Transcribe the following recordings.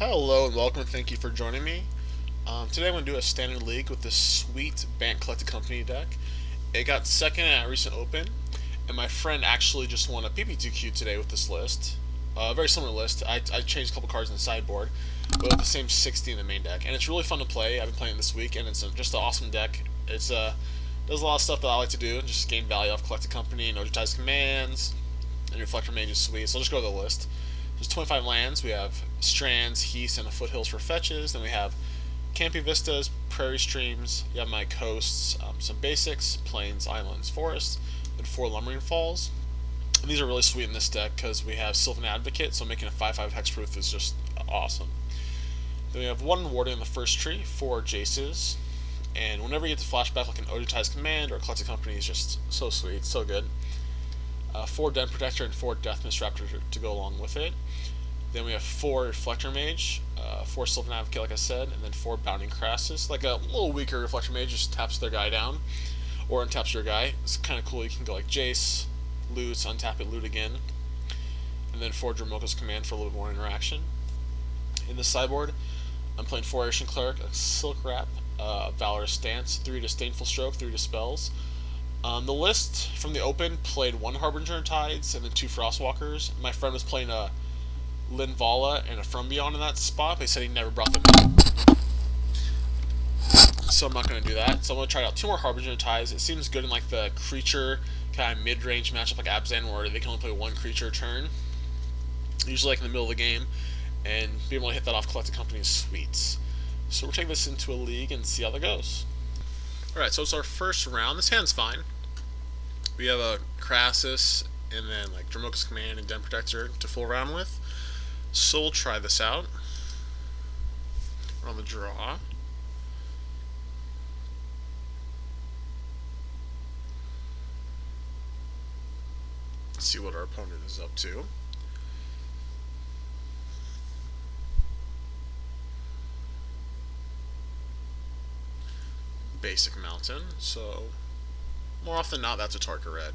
Hello and welcome, and thank you for joining me. Today I'm going to do a standard league with this sweet Bant Collected Company deck. It got second at a recent open, and my friend actually just won a PP2Q today with this list. Very similar list. I changed a couple cards in the sideboard, but with the same 60 in the main deck. And it's really fun to play. I've been playing it this week, and it's just an awesome deck. It's does a lot of stuff that I like to do, just gain value off Collected Company, Notitize commands, and Reflector Mage is sweet. So I'll just go to the list. There's 25 lands. We have Strands, Heaths, and the Foothills for fetches. Then we have Campy Vistas, Prairie Streams. You have my coasts, some basics, plains, islands, forests, and 4 Lumbering Falls. And these are really sweet in this deck because we have Sylvan Advocate, so making a 5/5 hexproof is just awesome. Then we have 1 Warden in the first tree, 4 Jaces, and whenever you get to flashback like an Oditized Command or a Collected Company is just so sweet, so good. 4 Den Protector and 4 Death Mist Raptor to go along with it. Then we have 4 Reflector Mage, 4 Sylvan Advocate, like I said, and then 4 Bounding Crassus. Like a little weaker Reflector Mage just taps their guy down, or untaps your guy. It's kind of cool. You can go like Jace, loot, untap it, loot again. And then 4 Dromoka's Command for a little bit more interaction. In the sideboard, I'm playing 4 Ancient Cleric, a Silk Wrap, Valorous Stance, 3 Disdainful Stroke, 3 Dispels. The list from the open played 1 Harbinger Tides and then 2 Frostwalkers. My friend was playing a Linvala and a From Beyond in that spot, but he said he never brought them in. So I'm not going to do that. So I'm going to try out 2 more Harbinger Tides. It seems good in like the creature kind of mid-range matchup like Abzan where they can only play 1 creature a turn. Usually like in the middle of the game. And being able to hit that off Collected Company is sweet. So we're taking this into a league and see how that goes. Alright, so it's our first round. This hand's fine. We have a Crassus and then like Dromoka's Command and Den Protector to full round with. So we'll try this out. We're on the draw. Let's see what our opponent is up to. Basic Mountain, so more often than not that's a Tarka Red.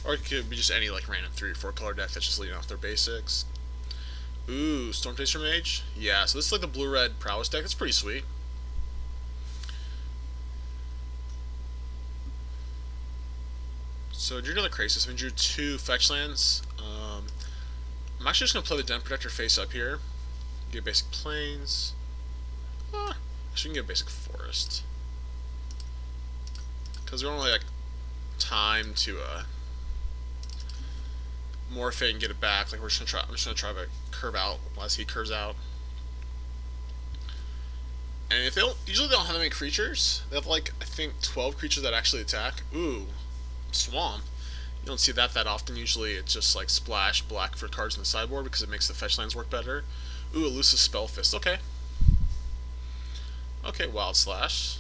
Or it could be just any like random 3 or 4 color deck that's just leading off their basics. Ooh, Storm Chaser Mage? Yeah, so this is like the blue-red prowess deck. It's pretty sweet. So I drew another Krasis. I drew 2 fetch lands. I'm actually just going to play the Den Protector face up here. Get basic plains. Actually, we can get basic forest. Because we don't really like time to morph it and get it back. Like I'm just gonna try to curve out as he curves out. And if usually they don't have that many creatures. They have like I think 12 creatures that actually attack. Ooh, Swamp. You don't see that often. Usually it's just like splash black for cards in the sideboard because it makes the fetch lands work better. Ooh, Elusive Spellfist. Okay. Okay, Wild Slash.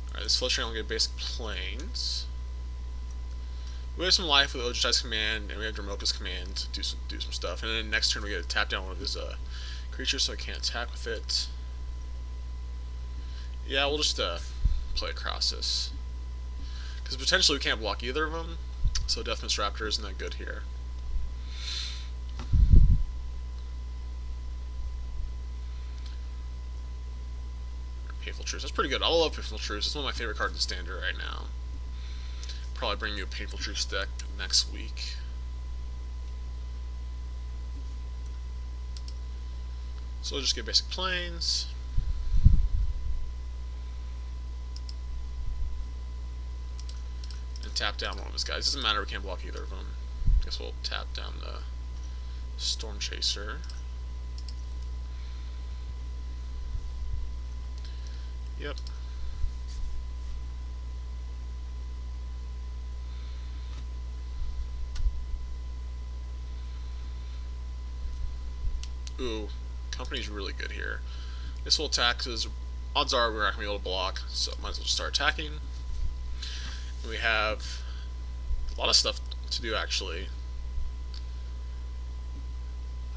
Alright, this Flush Drain will get basic plains. We have some life with Ojutai's Command, and we have Dromoka's Command to do some stuff. And then next turn we get to tap down one of his creatures so I can't attack with it. Yeah, we'll just play Crassus. Because potentially we can't block either of them, so Death Mist Raptor isn't that good here. Painful Truce. That's pretty good. I love Painful Truce. It's one of my favorite cards in Standard right now. Probably bring you a Painful Truce deck next week. So we'll just get basic plains. And tap down one of his guys. Doesn't matter, we can't block either of them. I guess we'll tap down the Storm Chaser. Yep. Ooh, Company's really good here. This will attack because odds are we're not going to be able to block, so might as well just start attacking. And we have a lot of stuff to do actually.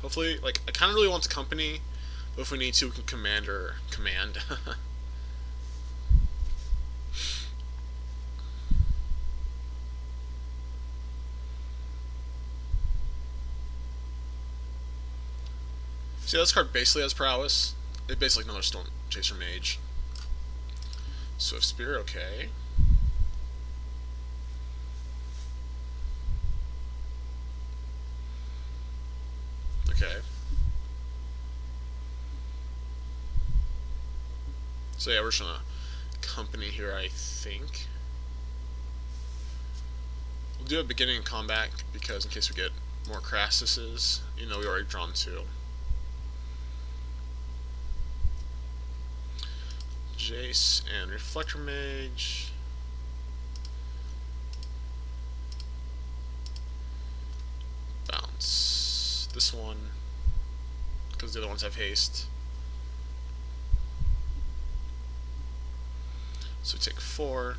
Hopefully, like, I kind of really want the Company, but if we need to, we can command. See, this card basically has prowess. It's basically another Storm Chaser Mage. Swift Spear, okay. Okay. So yeah, we're just gonna company here, I think. We'll do a beginning combat because in case we get more Crassuses, you know, we already drawn 2. Jace and Reflector Mage. Bounce this one because the other ones have haste. So we take 4.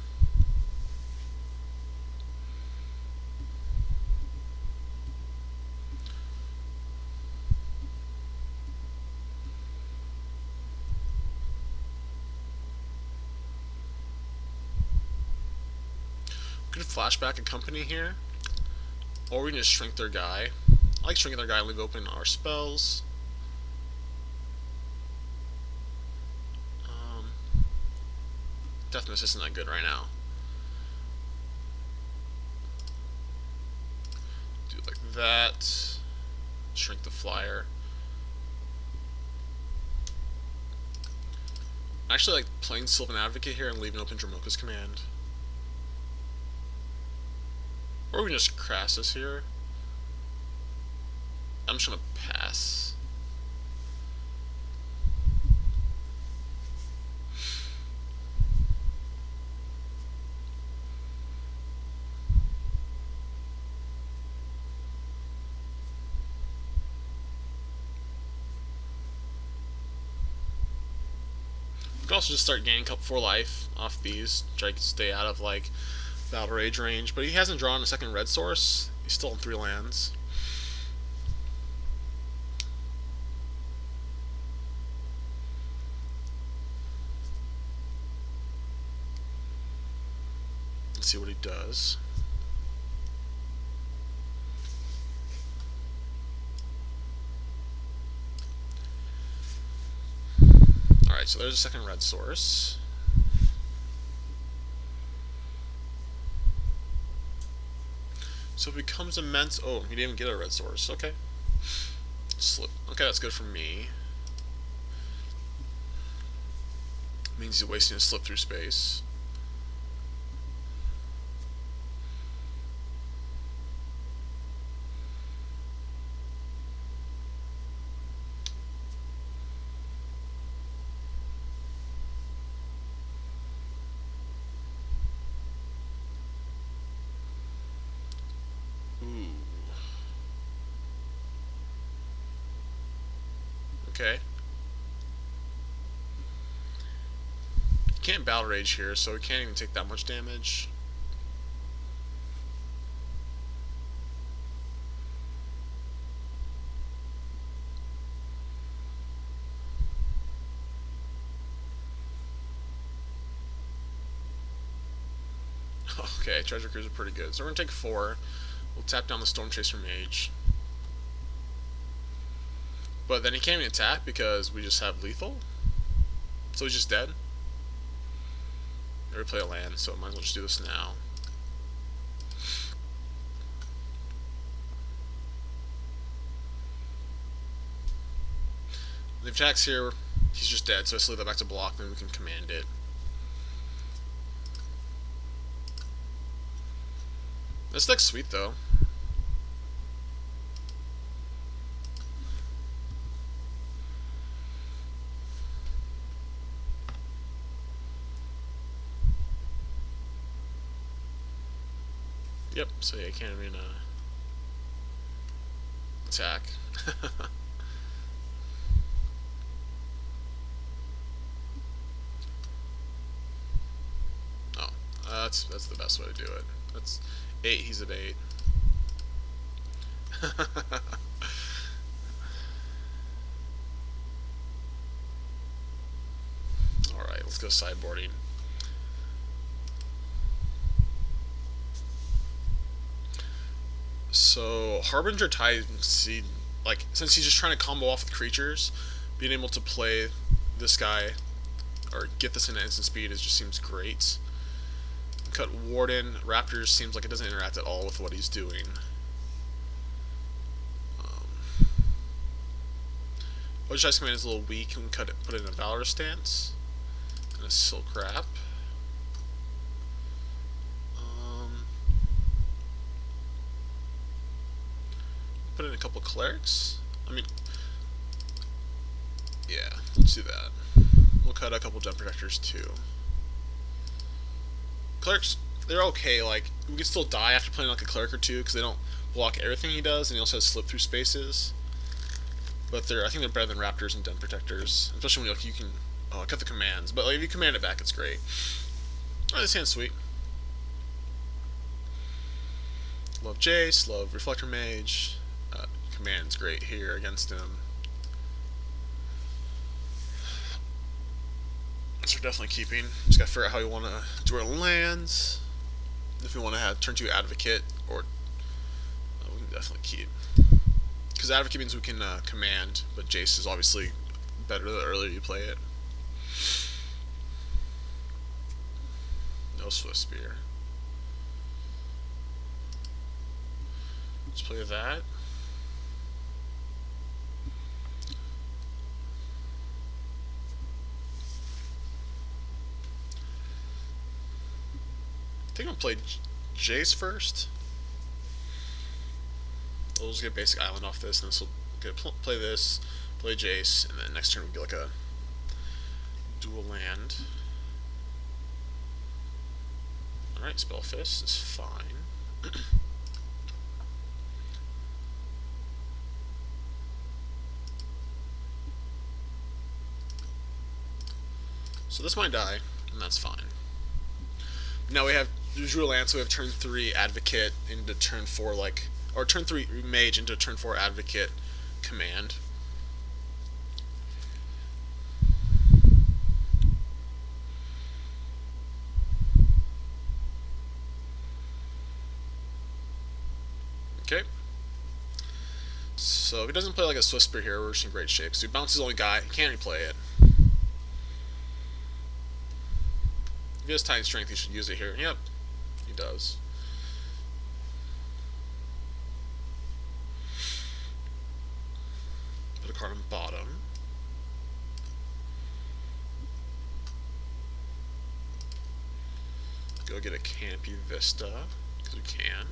We could flashback a company here, or we can just shrink their guy. I like shrinking their guy and leave open our spells. Death Miss isn't that good right now. Do it like that. Shrink the flyer. I actually like playing Sylvan Advocate here and leaving open Dramoka's Command. Or we can just Crassus here. I'm just gonna pass. We could also just start gaining up 4 life off these, try to stay out of like Battle Rage range, but he hasn't drawn a second red source. He's still on 3 lands. Let's see what he does. Alright, so there's a second red source. So it becomes immense. Oh, he didn't even get a red source. Okay. Slip. Okay, that's good for me. Means he's wasting a slip through space. Okay. Can't Battle Rage here, so we can't even take that much damage. Okay, Treasure Cruise are pretty good. So we're gonna take 4. We'll tap down the Storm Chaser Mage. But then he can't even attack because we just have lethal. So he's just dead. Never play a land, so I might as well just do this now. The attacks here, he's just dead, so I slid that back to block, then we can command it. This deck's sweet though. Yep, so yeah, I can't even attack. Oh, that's the best way to do it. That's 8, he's at 8. Alright, let's go sideboarding. So, Harbinger Tide Seed like, since he's just trying to combo off with creatures, being able to play this guy or get this into instant speed just seems great. Cut Warden. Raptors seems like it doesn't interact at all with what he's doing. Oji's command is a little weak. We can put it in a Valor stance and a Silk Wrap. Put in a couple clerics. I mean, yeah, let's do that. We'll cut a couple Gem Protectors too. Clerics, they're okay. Like, we can still die after playing like a cleric or two because they don't block everything he does, and he also has slip through spaces. But I think they're better than Raptors and Den Protectors, especially when you can cut the commands. But like, if you command it back, it's great. Alright, this hand's sweet. Love Jace, love Reflector Mage. Command's great here against him. So we're definitely keeping. Just gotta figure out how you want to do our lands. If we want to have turn 2 Advocate, or we can definitely keep. Because Advocate means we can command, but Jace is obviously better the earlier you play it. No Swift Spear. Let's play that. I think I'm gonna play Jace first. We'll just get basic island off this, and this will play this, play Jace, and then next turn we'll get like a dual land. Alright, Spell Fist is fine. So this might die, and that's fine. Now we have Druid Land, so we have turn 3 Advocate into turn 4, like, or turn 3 Mage into turn 4 Advocate command. Okay. So if he doesn't play like a Swift Spear here, we're just in great shape. So he bounces his only guy, he can't replay it. If he has Titan Strength, he should use it here. Yep, he does. Put a card on bottom. Go get a Canopy Vista, because we can.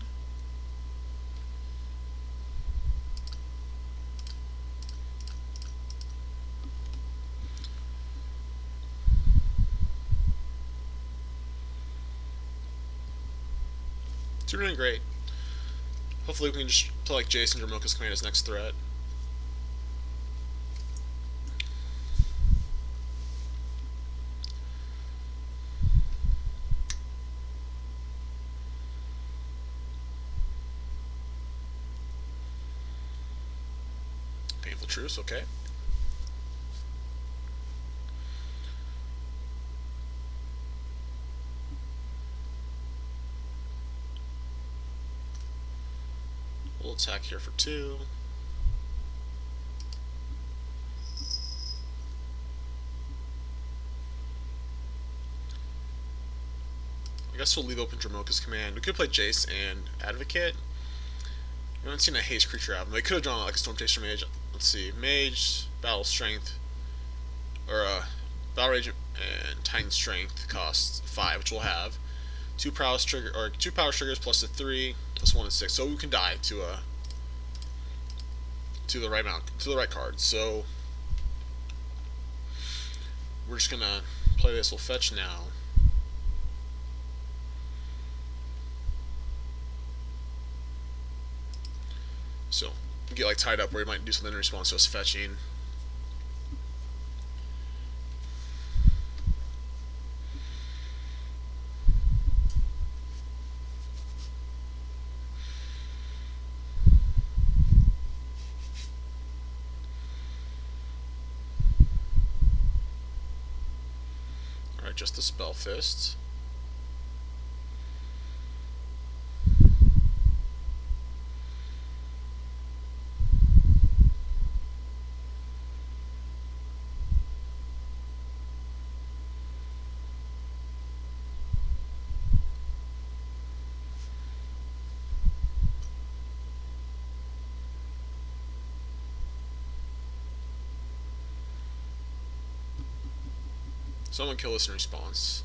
So we're doing great. Hopefully we can just play like Jason Dramoka's command as next threat. Painful Truce, okay. We'll attack here for 2. I guess we'll leave open Dramoka's command. We could play Jace and Advocate. We haven't seen a haste creature out. We could have drawn like a Storm Chaser Mage. Let's see, Mage, Battle Strength, or Battle Rage and Titan Strength costs 5, which we'll have. 2 prowess trigger, or 2 power triggers plus a 3 plus 1 and 6. So we can die to the right mount, to the right card. So we're just gonna play this. We'll fetch now. So we get like tied up where he might do something in response to us fetching. Alright, just the Spell Fist. So I'm gonna kill this in response.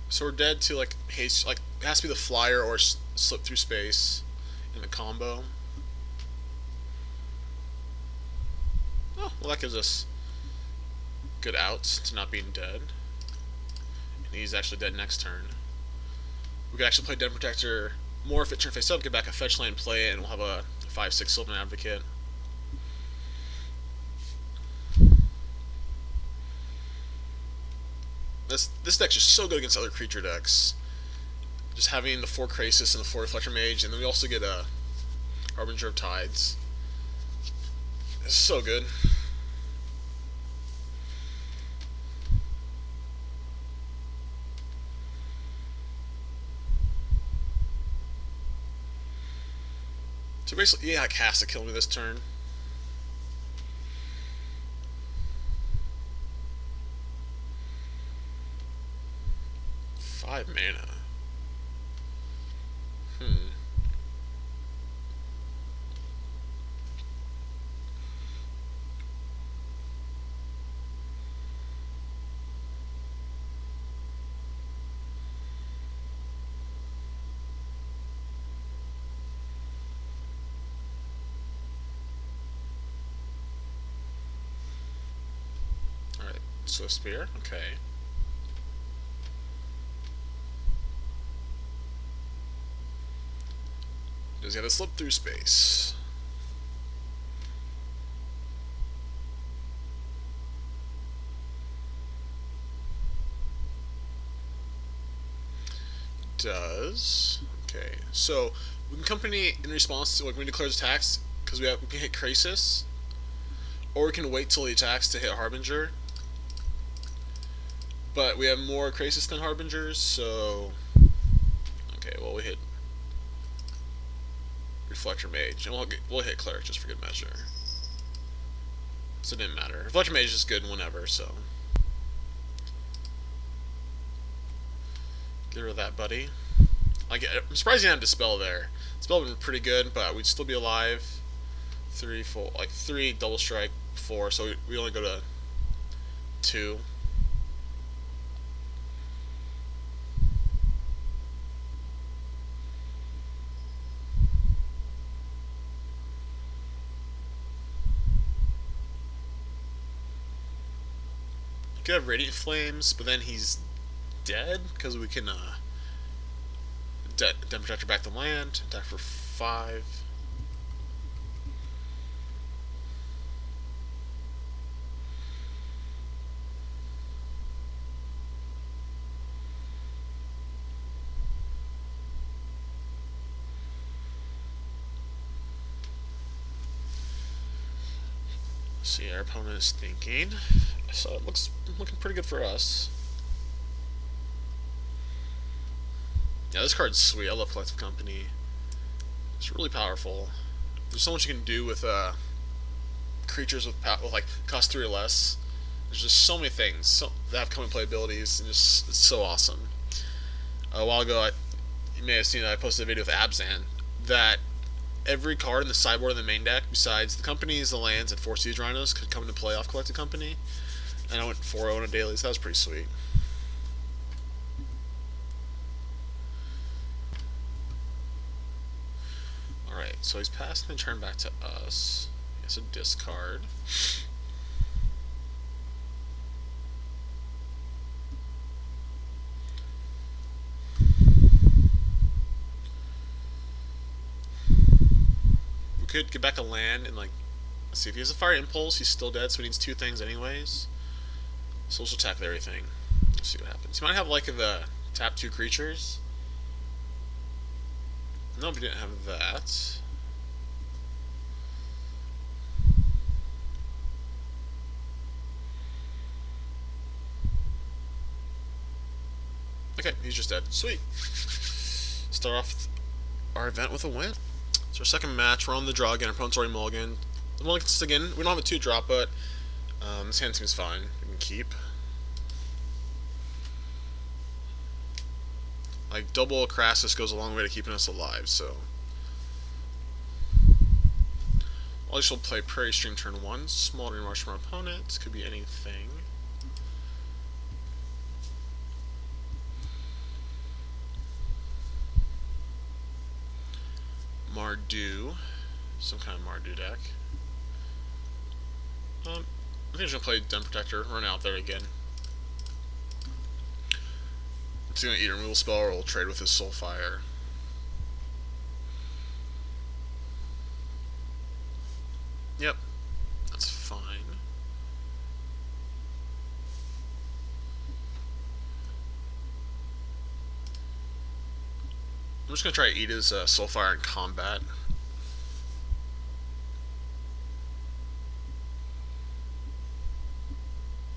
So we're dead to like haste, like it has to be the flyer or slip through space in the combo. Oh, well that gives us good outs to not being dead. And he's actually dead next turn. We could actually play Den Protector more if it turn face up, get back a fetch land, play it, and we'll have a 5/6 Sylvan Advocate. This deck's just so good against other creature decks. Just having the 4 Krasis and the 4 Reflector Mage, and then we also get a Harbinger of Tides. It's so good. So basically, yeah, it has to kill me this turn. Five mana. Alright, so Spear, okay. Does he have to slip through space? Does. Okay, so we can company in response to like when he declares attacks because we can hit Krasis, or we can wait till he attacks to hit Harbinger. But we have more Krasis than Harbingers, so okay. Well, we hit Reflector Mage, and we'll hit Cleric just for good measure. So it didn't matter. Reflector Mage is just good whenever, so get rid of that, buddy. I'm surprised you didn't have Dispel there. Dispel would have been pretty good, but we'd still be alive. 3, 4, like 3 double strike, 4, so we only go to 2. He could have Radiant Flames, but then he's dead because we can Den Protector back the land, attack for 5. See, our opponent is thinking, so it looking pretty good for us. Yeah, this card's sweet. I love Collective Company. It's really powerful. There's so much you can do with creatures with like cost 3 or less. There's just so many things that have common play abilities, and just it's so awesome. A while ago, you may have seen that I posted a video with Abzan that every card in the sideboard of the main deck, besides the companies, the lands, and 4 Siege Rhinos, could come into play off Collective Company. And I went 4-0 on a daily, so that was pretty sweet. Alright, so he's passed and then turned back to us. He has a discard. We could get back a land and, like, let's see, if he has a Fire Impulse, he's still dead, so he needs 2 things anyways. So we'll just attack with everything. Let's see what happens. He might have, like, the tap 2 creatures. No, we didn't have that. Okay, he's just dead. Sweet. Start off our event with a win. It's our second match. We're on the draw again. Our opponent's already mulliganed. Well, again, we don't have a 2-drop, but this hand seems fine. We can keep. Like, double Crassus goes a long way to keeping us alive, so. At least we'll play Prairie Stream turn 1. Smoldering Rush from our opponent. Could be anything. Mardu. Some kind of Mardu deck. I think we're going to play Den Protector. Run out there again. It's going to eat a removal spell or we'll trade with his Soulfire. Yep. That's fine. I'm just going to try to eat his Soulfire in combat.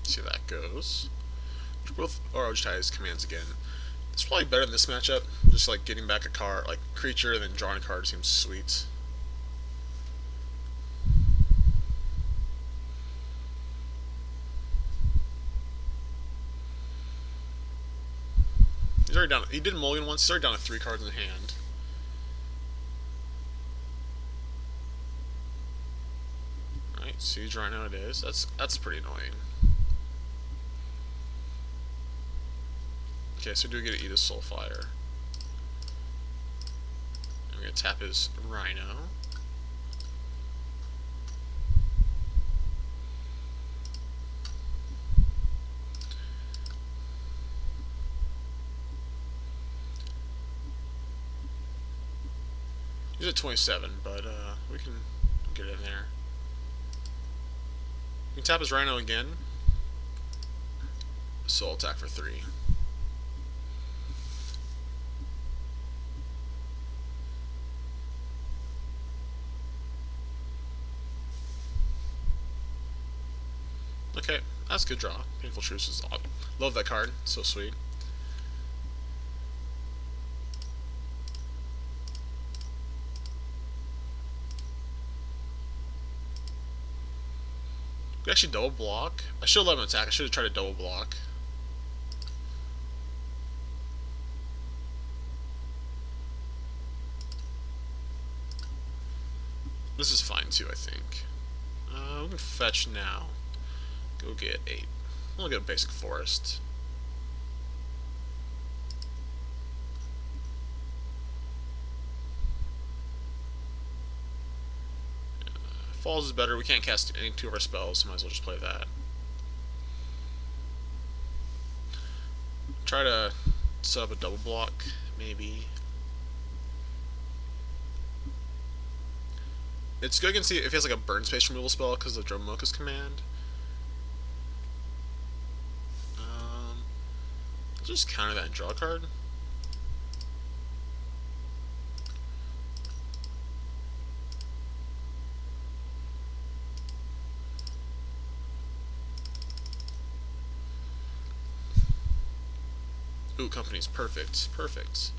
See how that goes. Both Orochi's commands again. It's probably better in this matchup. Just like getting back a card, like creature, and then drawing a card seems sweet. He's already down. He did mulligan once. He's already down to 3 cards in hand. All right, Siege Rhino it is. That's pretty annoying. Okay, so do we get to eat his Soulfire? And we're gonna tap his Rhino. He's at 27, but we can get in there. We can tap his Rhino again. Soul attack for 3. Okay, that's a good draw. Painful Truce is odd. Love that card. So sweet. We actually double block. I should have let him attack. I should have tried to double block. This is fine too, I think. We can fetch now. Go get 8. We'll get a basic forest. Falls is better. We can't cast any 2 of our spells, so might as well just play that. Try to set up a double block, maybe. It's good to see if he has like a burn space removal spell because of Dromoka's command. I'll just counter that and draw a card. Ooh, company's perfect. Perfect.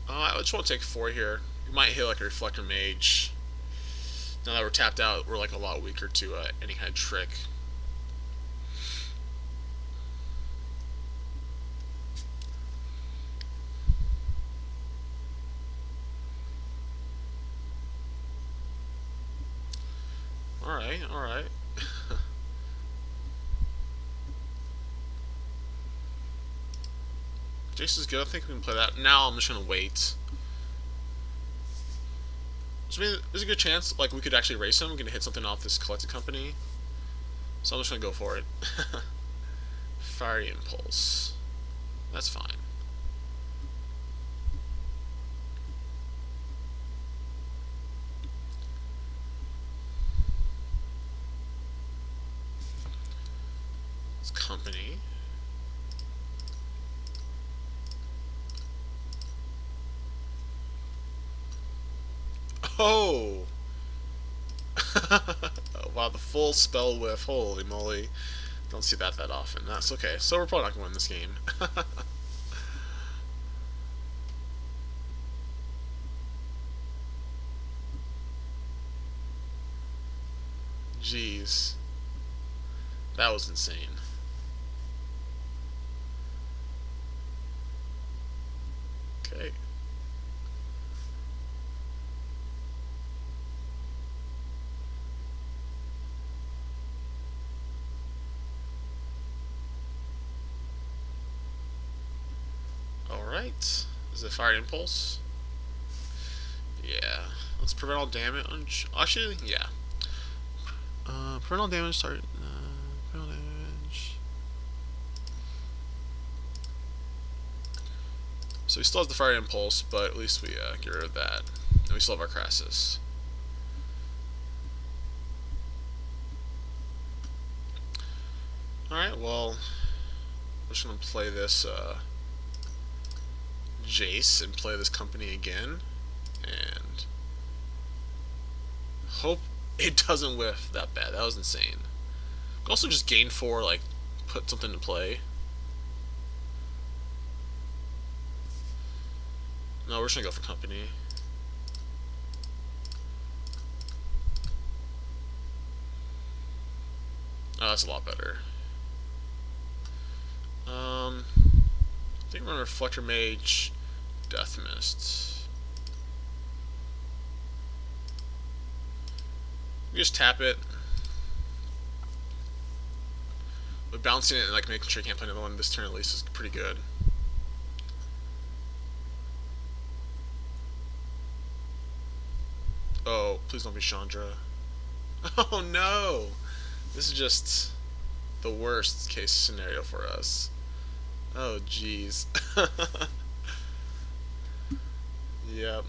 I just want to take 4 here. We might hit like a Reflector Mage. Now that we're tapped out, we're like a lot weaker to any kind of trick. Alright, alright. Jace is good. I think we can play that. Now I'm just gonna wait. So there's a good chance like we could actually race him. We're gonna hit something off this collected company. So I'm just gonna go for it. Fiery Impulse. That's fine. It's company. Oh! Oh, wow, the full spell whiff. Holy moly. Don't see that often. That's okay. So we're probably not going to win this game. jeez. That was insane. Okay. Alright. Is it Fire Impulse? Yeah. Let's prevent all damage. Actually, yeah. Prevent all damage, start. Prevent all damage. So he still has the Fire Impulse, but at least we get rid of that. And we still have our Crassus. Alright, well, I'm just going to play this Jace and play this company again. And hope it doesn't whiff that bad. That was insane. Also just gain 4, like, put something to play. No, we're just gonna go for company. Oh, that's a lot better. I think we're gonna Reflector Mage, Death Mist. We just tap it. But bouncing it and like making sure you can't play another one this turn at least is pretty good. Oh, please don't be Chandra. Oh no! This is just the worst case scenario for us. Oh jeez. Yep.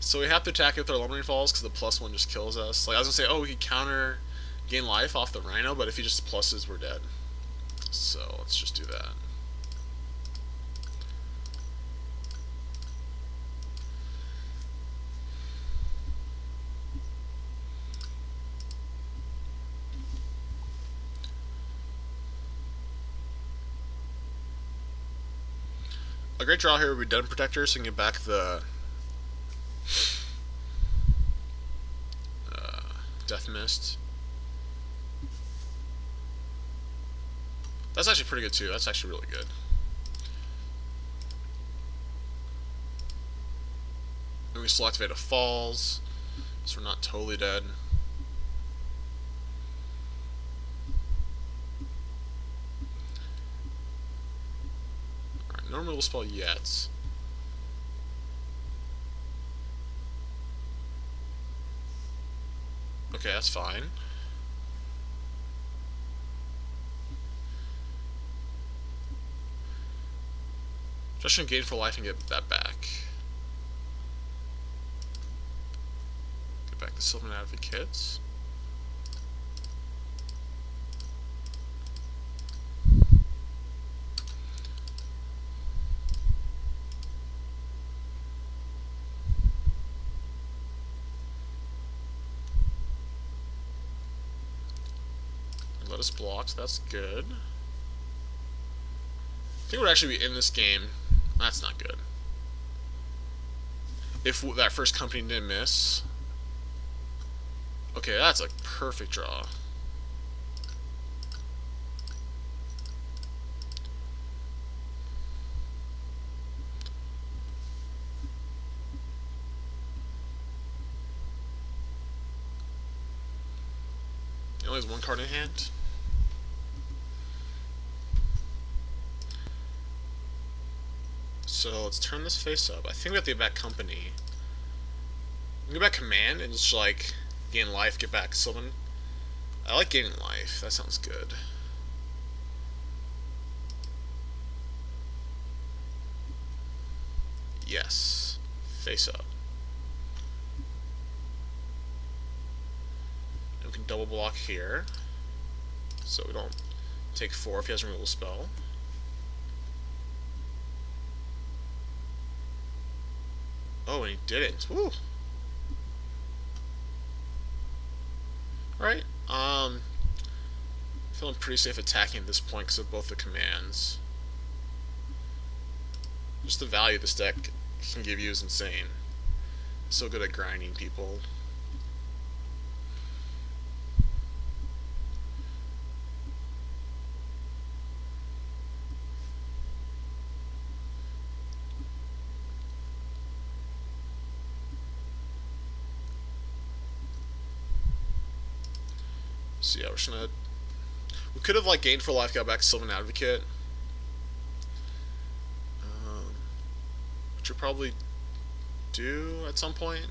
So we have to attack it with our Lumbering Falls because the +1 just kills us. Like I was gonna say, oh, we could counter gain life off the Rhino, but if he just pluses, we're dead. So let's just do that. A great draw here would be Den Protector, so we can get back the Death Mist. That's actually pretty good too. That's actually really good. And we still activate a Falls, so we're not totally dead. Alright, no removal spell yet. Okay, that's fine. Just gonna gain for life and get that back. Get back the Sylvan Advocates. Let us block, so that's good. I think we'd actually be in this game. That's not good. If that first company didn't miss. Okay, that's a perfect draw. He only has one card in hand. So let's turn this face up. I think we have to get back company. We can get back command and just like gain life, get back Sylvan. I like gaining life. That sounds good. Yes. Face up. And we can double block here. So we don't take 4 if he has a removal spell. Oh, and he didn't. Woo! Alright, feeling pretty safe attacking at this point because of both the commands. Just the value this deck can give you is insane. So good at grinding people. So yeah, we're just gonna. We could have like gained for life, got back Sylvan Advocate, which we'll probably do at some point.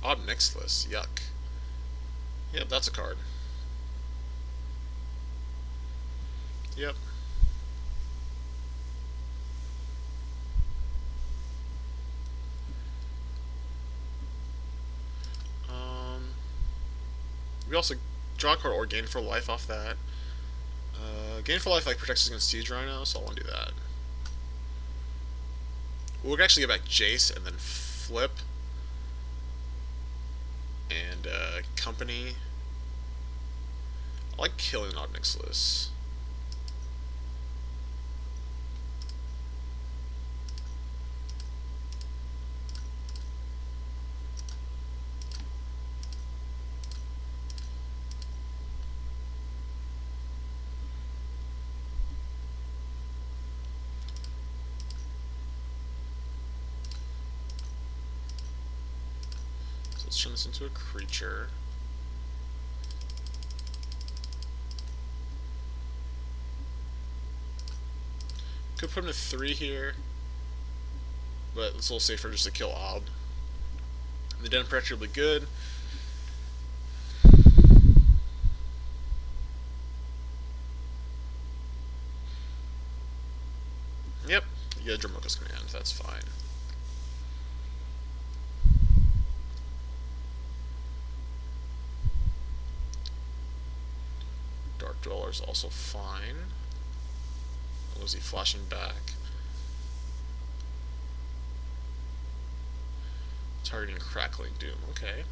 Odd mixed list, yuck. Yep, that's a card. Yep. We also draw a card or gain for life off that. Gain for life like protects us against Siege Rhino, so I want to do that. We'll actually get back Jace and then flip and company. I like killing odd mixed lists. Let's turn this into a creature. Could put him to 3 here, but it's a little safer just to kill Ob. The Den Protector will be good. Yep, you get a Dramoka's Command, that's fine. Dark Dweller's also fine. Was he flashing back? Targeting Crackling Doom, okay.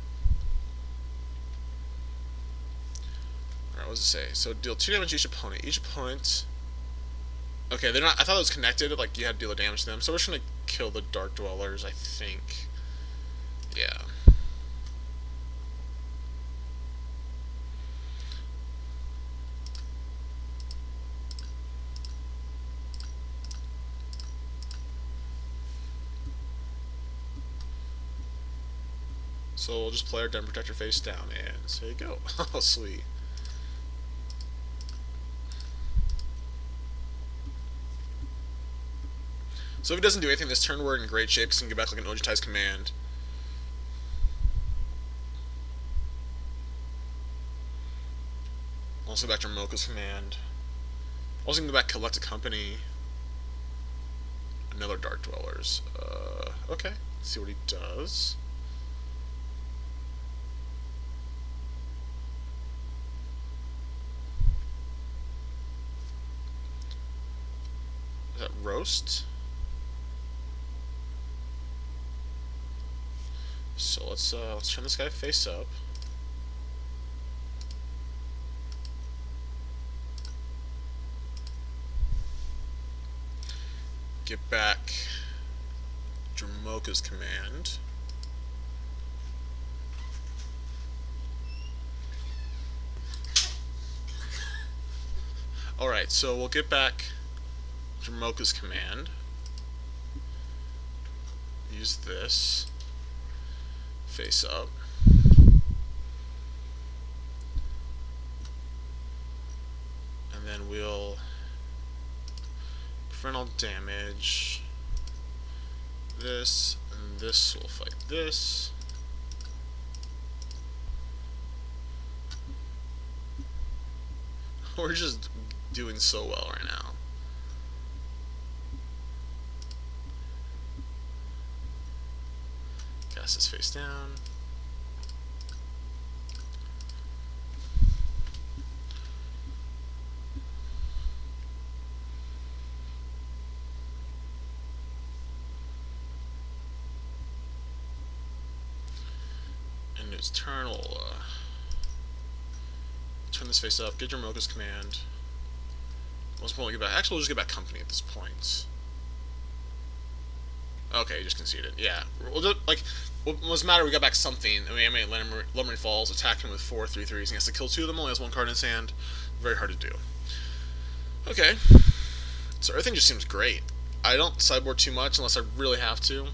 Alright, what does it say? So deal 2 damage to each opponent. Each opponent... Okay, they're not... I thought it was connected, like you had to deal the damage to them. So we're just gonna kill the Dark Dwellers, I think. Yeah. So we'll just play our Den Protector face down, and there you go. Oh, sweet. So if he doesn't do anything this turn, we're in great shape because we can get back like an Ojutai's Command. Also back to Mocha's Command. Also can go back Collect a Company. Another Dark Dwellers. Okay. Let's see what he does. Is that Roast? So let's turn this guy face up. Get back Dramoka's Command. Alright, so we'll get back Dramoka's Command. Use this. Face up. And then we'll prevent all damage. This, and this will fight this. We're just doing so well right now. Cast this face down. And its turn will turn this face up, get your Mocha's command. Most importantly, get back. Actually, we'll just get back company at this point. Okay, you just conceded. Yeah, we'll do, like, what doesn't matter. We got back something. I mean, Lumbering Falls, attack him with 4 3/3s. He has to kill 2 of them. Only has 1 card in his hand. Very hard to do. Okay, so everything just seems great. I don't sideboard too much unless I really have to.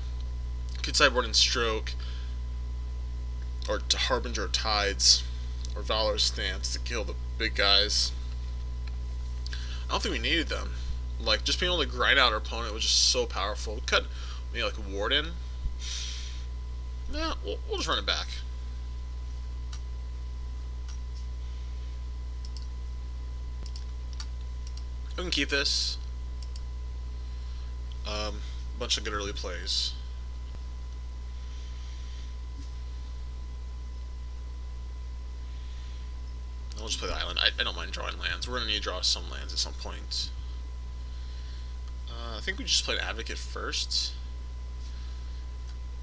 Could sideboard in Stroke, or to Harbinger Tides, or Valor's Stance to kill the big guys. I don't think we needed them. Like, just being able to grind out our opponent was just so powerful. We could, maybe like Warden. Nah, we'll just run it back. We can keep this. Bunch of good early plays. I'll just play the island. I don't mind drawing lands. We're going to need to draw some lands at some point. I think we just played Advocate first.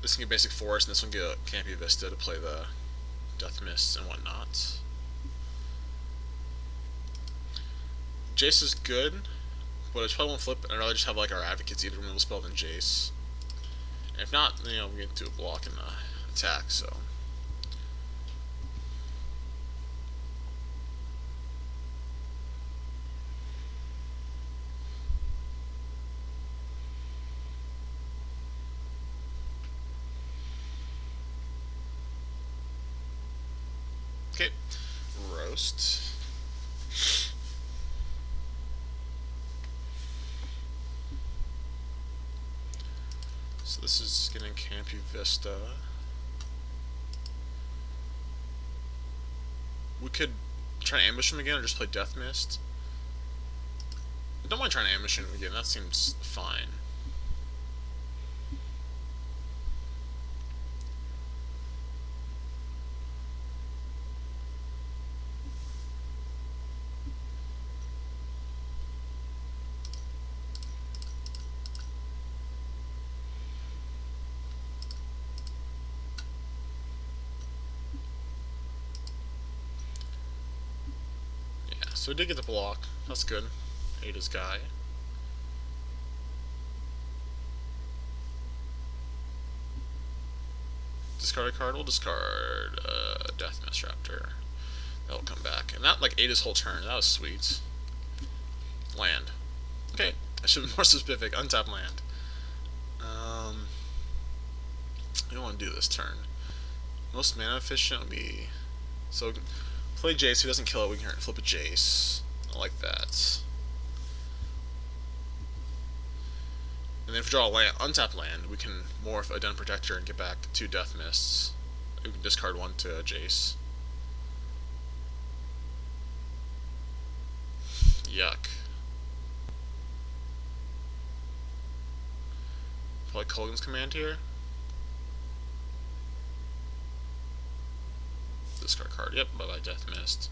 This can get Basic Forest, and this one get Campy Vista to play the Death Mists and whatnot. Jace is good, but I probably won't flip, and I'd rather just have like our Advocates either removal spell than Jace. And if not, you know, we get to a block and attack, so. Okay, roast. So this is getting Campy Vista. We could try to ambush him again or just play Death Mist. I don't mind trying to ambush him again, that seems fine. So we did get the block. That's good. Ada's guy. Discard a card. We'll discard Death Mist Raptor. That'll come back. And that, like, Ada's whole turn. That was sweet. Land. Okay. I should be more specific. Untap land. We don't want to do this turn. Most mana efficient would be... So... Play Jace, who doesn't kill it, we can flip a Jace. I like that. And then if we draw a land, untap land, we can morph a Den Protector and get back 2 Death Mists. We can discard 1 to Jace. Yuck. Play Colgan's Command here. Discard card. Yep, bye-bye Death Mist.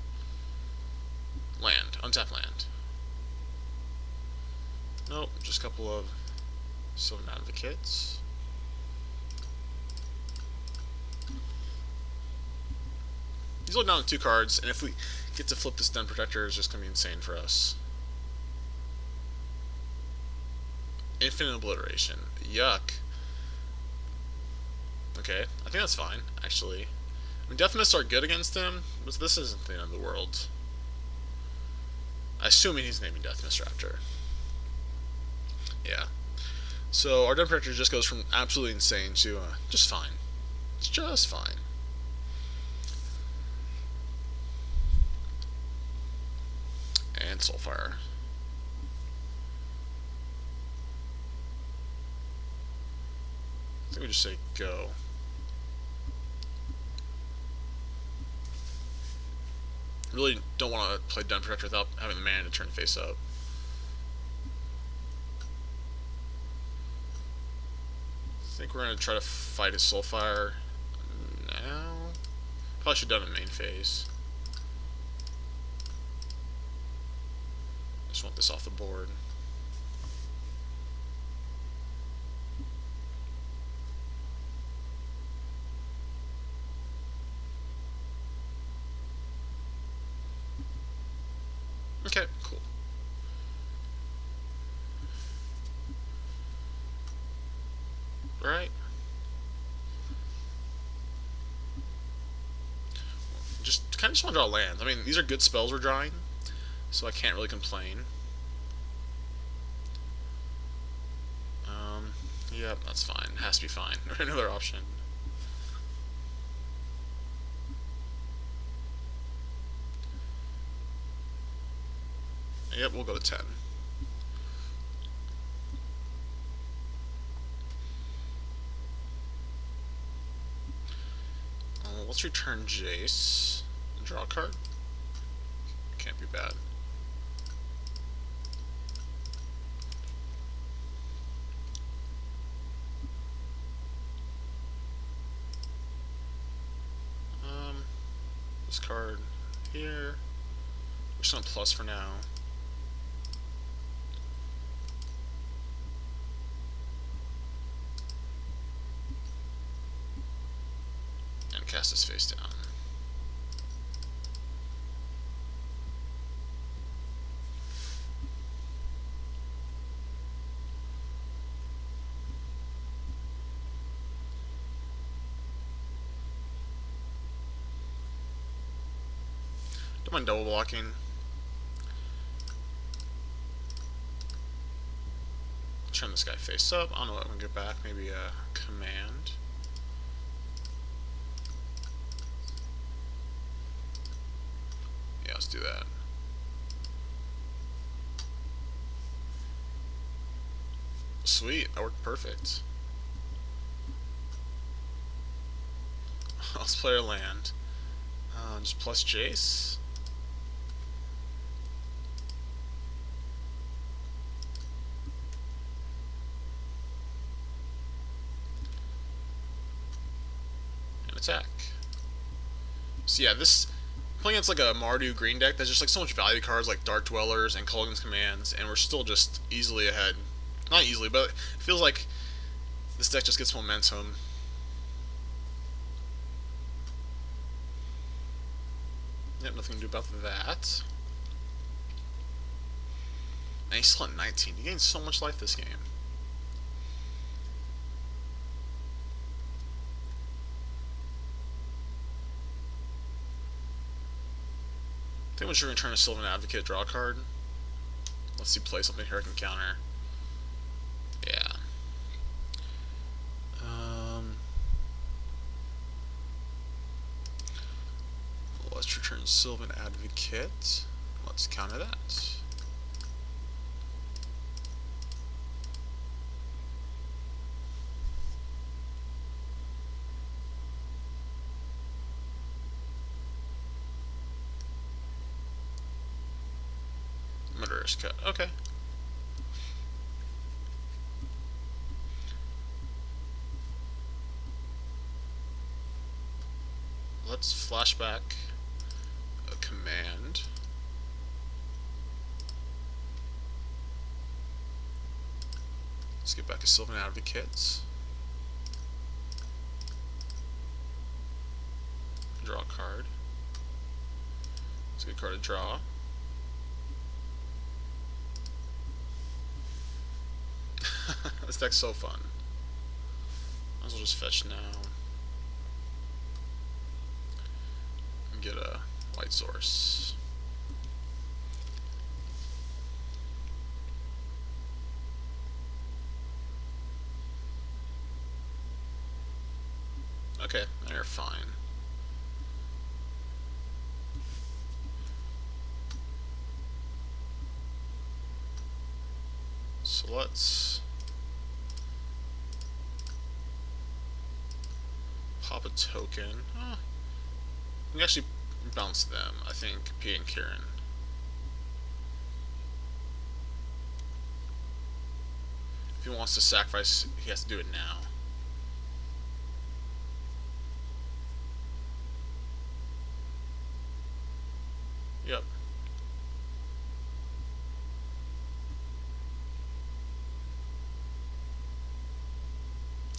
Land. Untap land. Nope, just a couple of Sylvan Advocates. He's holding down 2 cards, and if we get to flip this Den Protector, it's just going to be insane for us. Infinite Obliteration. Yuck. Okay, I think that's fine, actually. I mean, Death Mists are good against him, but this isn't the end of the world. I assume he's naming Death Mist Raptor. Yeah. So our Den Protector just goes from absolutely insane to just fine. It's just fine. And Soulfire. I think we just say go. Really don't want to play Den Protector without having the mana to turn face up. I think we're going to try to fight his Soulfire now. Probably should have done it in main phase. Just want this off the board. right? Just kind of just want to draw lands. I mean, these are good spells we're drawing, so I can't really complain. Yep, that's fine. Has to be fine. Another option. Yep, we'll go to 10. Let's return Jace. Draw a card. Can't be bad. This card here. We're just on plus for now. And cast his face down. Don't mind double blocking. Turn this guy face up. I don't know what I'm gonna get back. Maybe a command. Yeah, let's do that. Sweet, that worked perfect. Let's play our land. Just plus Jace. And attack. So yeah, this playing against like a Mardu green deck that's just like so much value cards like Dark Dwellers and Culligan's Commands, and we're still just easily ahead. Not easily, but it feels like this deck just gets momentum. Yep, nothing to do about that. And he's still at 19. He gains so much life this game. I think we're just going to turn a Sylvan Advocate, draw a card. Let's see, play something here I can counter. Yeah. Let's return Sylvan Advocate. Let's counter that. Murderous Cut. Okay. Let's flashback a command. Let's get back a Sylvan Advocate. Draw a card. It's a good card to draw. This deck's so fun. Might as well just fetch now. And get a white source. Okay, now you're fine. So let's pop a token. We can actually bounce them, I think, P and Kieran. If he wants to sacrifice, he has to do it now. Yep.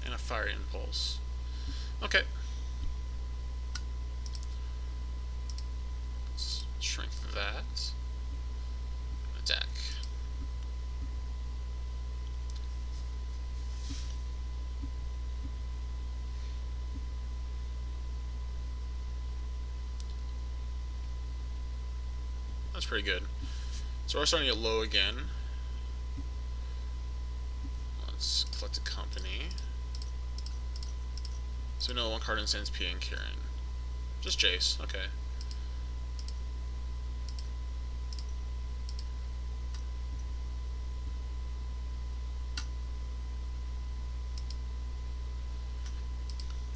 And a Fire Impulse. Okay. Let's shrink that. Attack. That's pretty good. So we're starting to get low again. Let's collect a company. So we know one card insends P and Kieran. Just Jace, okay.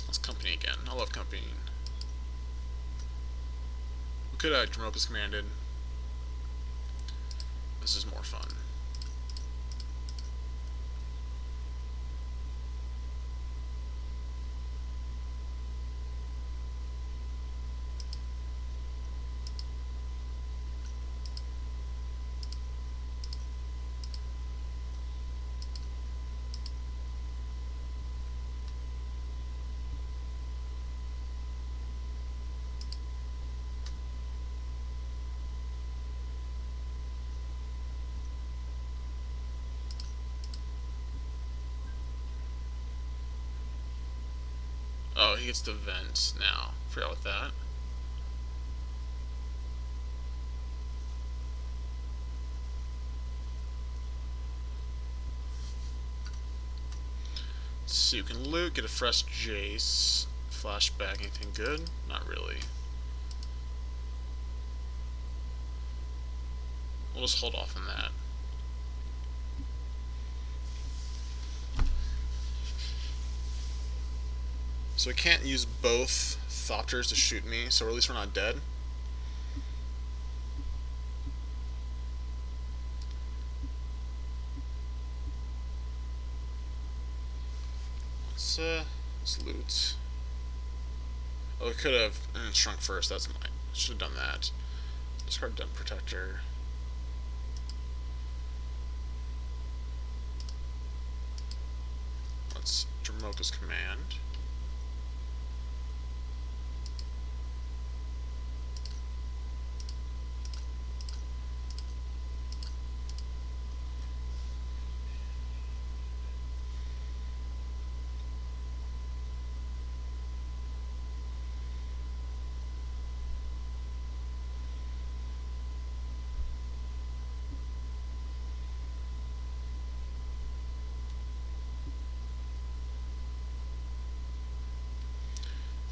Let's company again. I love companying. We could have Dromoka's commanded. This is more fun. Oh, he gets to vent now. Forgot about that. Let's see, you can loot, get a fresh Jace. Flashback, anything good? Not really. We'll just hold off on that. So we can't use both Thopters to shoot me, so at least we're not dead. Let's loot. Oh, we could have shrunk first. That's mine. Should have done that. Discard Dump Protector. Let's Dromoka's command.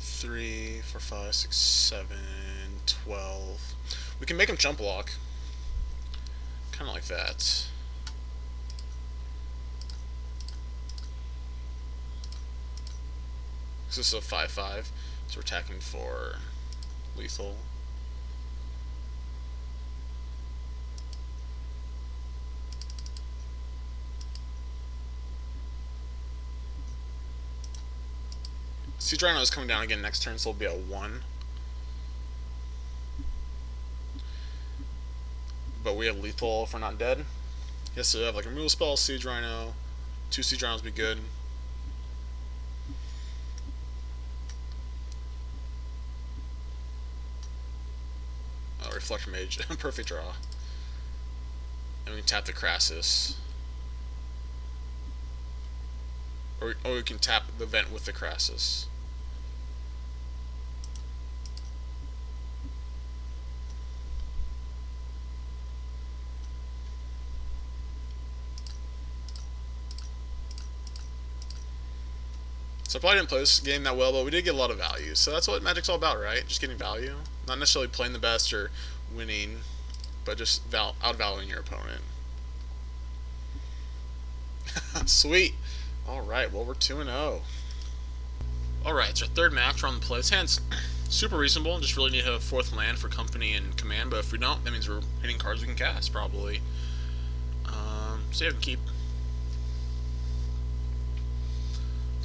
Three, 4, 5, 6, 7, 12. We can make him jump block. Kind of like that. This is a 5/5, so we're attacking for lethal. Siege Rhino is coming down again next turn, so it'll be a 1. But we have lethal if we're not dead. Yes, so we have like a removal spell, Siege Rhino. 2 Siege Rhinos would be good. Reflector Mage, perfect draw. And we can tap the Crassus. Or we can tap the Vent with the Crassus. So I probably didn't play this game that well, but we did get a lot of value. So that's what Magic's all about, right? Just getting value. Not necessarily playing the best or winning, but just out-valuing your opponent. Sweet. Alright, well, we're 2-0. Alright, it's our third match. We're on the play. This hand's super reasonable. Just really need to have a 4th land for company and command, but if we don't, that means we're hitting cards we can cast, probably. So yeah, we can keep.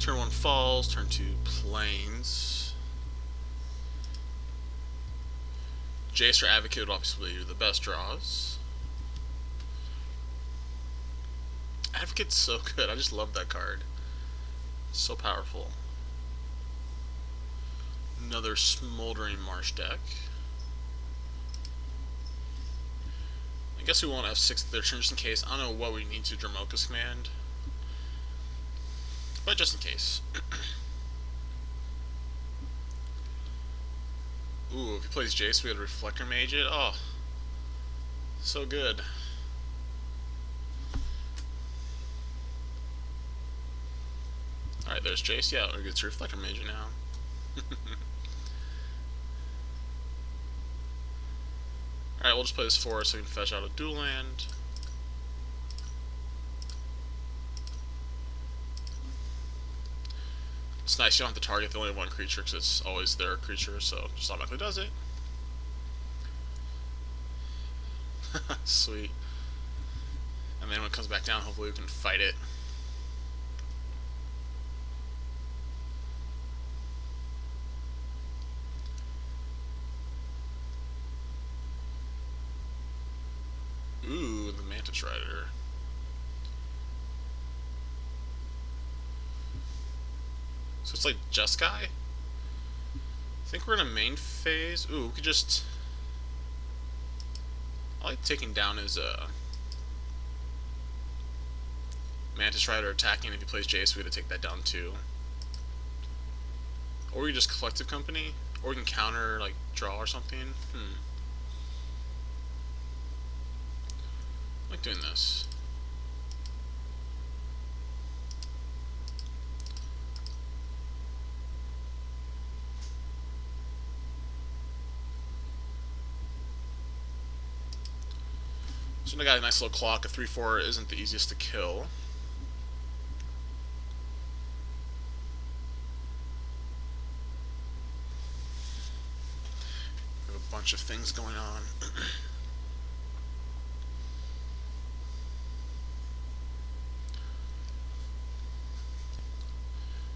Turn 1 falls, turn 2 plains. Jace or Advocate would obviously do the best draws. Advocate's so good, I just love that card. So powerful. Another Smoldering Marsh deck. I guess we won't have 6 their turn just in case. I don't know what we need to Dromoka's command. But just in case. Ooh, if he plays Jace, we had Reflector Mage it. Oh. So good. Alright, there's Jace. Yeah, it gets Reflector Mage now. Alright, we'll just play this forest so we can fetch out a dual land. It's nice you don't have to target the only one creature because it's always their creature, so it just automatically does it. Sweet. And then when it comes back down, hopefully we can fight it. Ooh, the Mantis Rider. So it's like Jeskai? I think we're in a main phase. Ooh, we could just... I like taking down his Mantis Rider attacking. If he plays Jace, we gotta take that down too. Or we just Collective Company. Or we can counter, like, draw or something. I like doing this. So I got a nice little clock. A 3/4 isn't the easiest to kill. We have a bunch of things going on.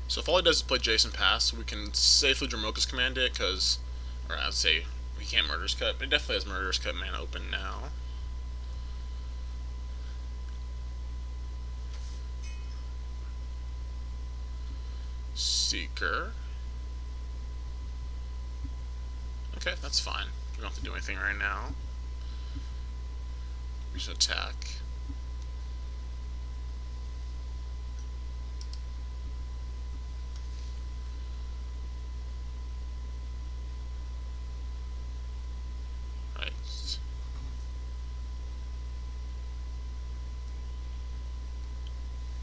So if all he does is play Jason Pass, we can safely Dromoka's Command it, because, or I'd say, we can't Murderous Cut, but it definitely has Murderous Cut mana open now. Seeker. Okay, that's fine. We don't have to do anything right now. We should attack. Right.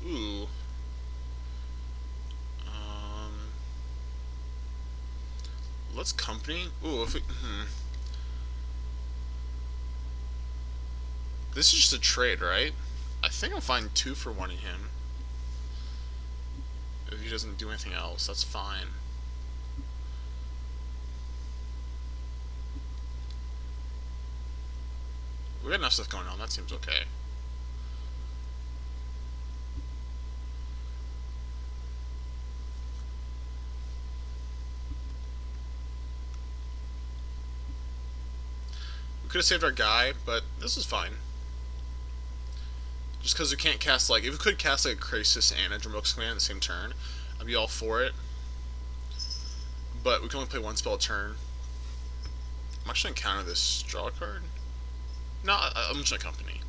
Ooh. Let's company. Ooh, if we, This is just a trade, right? I think I'll find 2 for 1 in him. If he doesn't do anything else, that's fine. We got enough stuff going on, that seems okay. We could have saved our guy, but this is fine. Just because we can't cast, like, if we could cast, like, a Crisis and a Dromoka's Command at the same turn, I'd be all for it. But we can only play 1 spell a turn. I'm actually gonna counter this draw card. No, I'm just gonna company.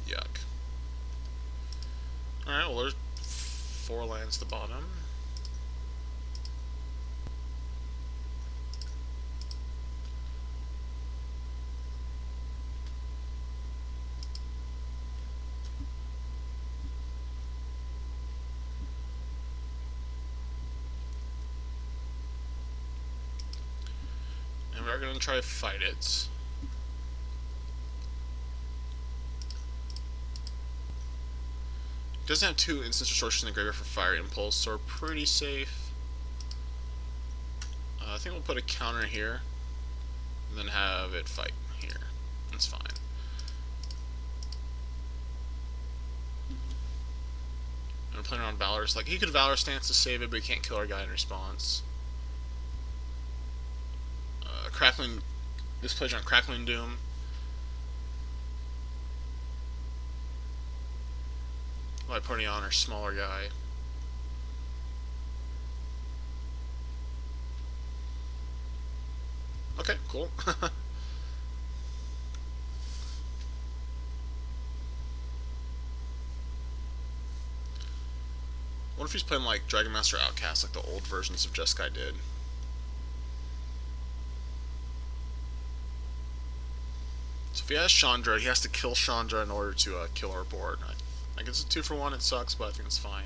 Yuck. Alright, well, there's 4 lands at the bottom. And we're going to try to fight it. It doesn't have 2 instant resources in the graveyard for Fire Impulse, so we're pretty safe. I think we'll put a counter here, and then have it fight here. That's fine. And we're playing around Valor's. Like, he could Valor Stance to save it, but he can't kill our guy in response. Crackling. This plays on Crackling Doom. By putting on our smaller guy. Okay, cool. wonder if he's playing like Dragon Master Outcast, like the old versions of Jeskai did. So if he has Chandra, he has to kill Chandra in order to kill our board. I guess it's a 2-for-1, it sucks, but I think it's fine.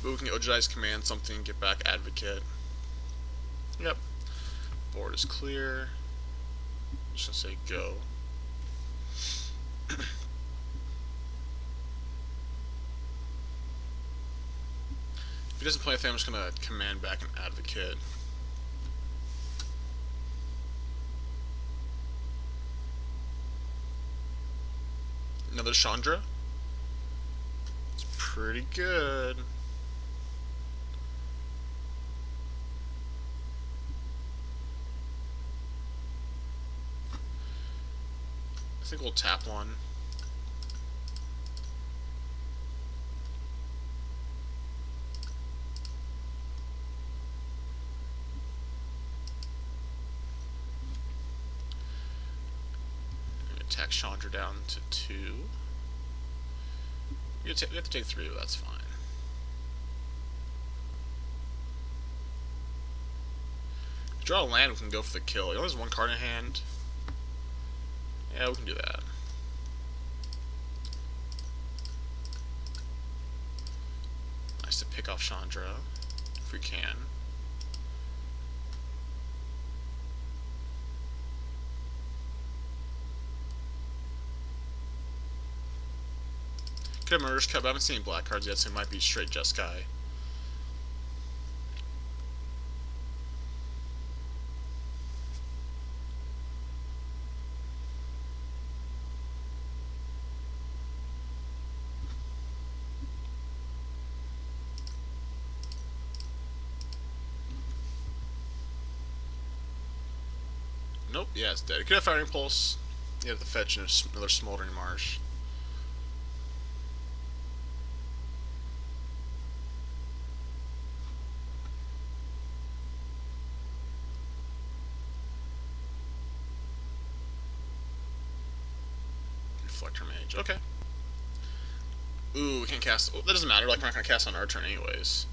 But we can Ojutai's command something, get back Advocate. Yep. Board is clear. Just gonna say go. If he doesn't play anything, I'm just gonna command back an Advocate. Another Chandra. It's pretty good. I think we'll tap one. Attack Chandra down to 2. We have to take 3, but that's fine. If we draw a land, we can go for the kill. He only has 1 card in hand. Yeah, we can do that. Nice to pick off Chandra, if we can. Could have Murderous Cut, but I haven't seen any black cards yet, so it might be straight Jeskai. Nope, yeah, it's dead. It could have Firing Pulse. You have to fetch another Smoldering Marsh. Reflector Mage. Okay. Ooh, we can't cast. Oh, that doesn't matter. Like, we're not gonna cast on our turn anyways.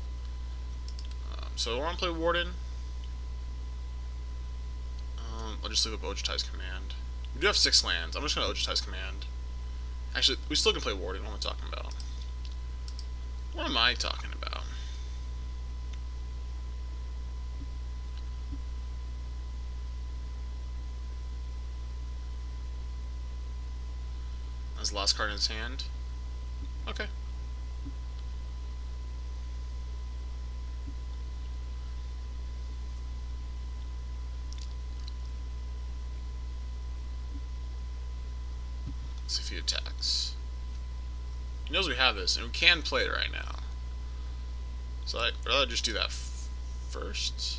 So I want to play Warden. I'll just leave up Ojutai's command. We do have 6 lands. I'm just gonna Ojutai's command. Actually, we still can play Warden. What am I talking about? What am I talking about? That's the last card in his hand. Okay. Let's see if he attacks. He knows we have this, and we can play it right now. So I'd rather just do that first.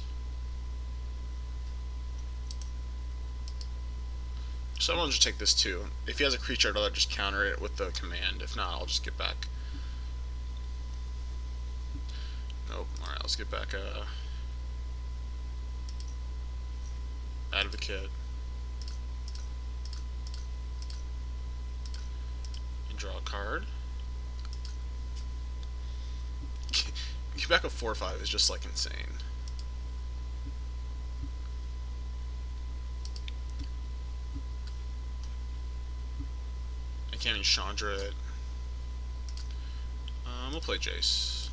So I'm gonna just take this too. If he has a creature, I'd rather just counter it with the command. If not, I'll just get back. Nope. Alright, let's get back Advocate. And draw a card. Get back a 4/5 is just like insane. I can't even Chandra it. We'll play Jace.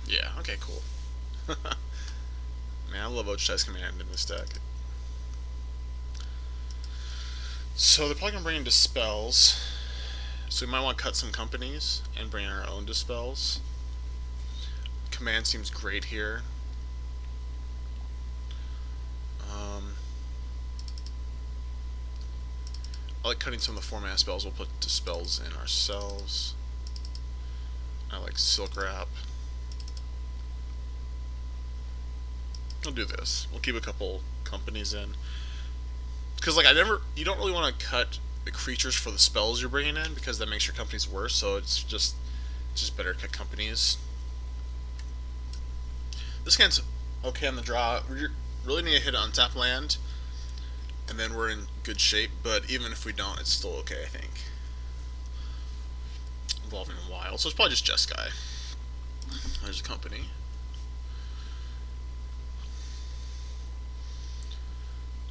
Yeah, okay, cool. Man, I love Ojutai's command in this deck. So they're probably going to bring in Dispels. So we might want to cut some companies and bring in our own Dispels. Command seems great here. I like cutting some of the 4-mana spells. We'll put Dispels in ourselves. I like Silk Wrap. We'll do this. We'll keep a couple companies in. Because, like, you don't really want to cut the creatures for the spells you're bringing in, because that makes your companies worse, so it's just better to cut companies. This hand's okay on the draw. We really need to hit on tap land, and then we're in good shape, but even if we don't, it's still okay, I think. Involving wild, so it's probably just Jeskai. There's a company.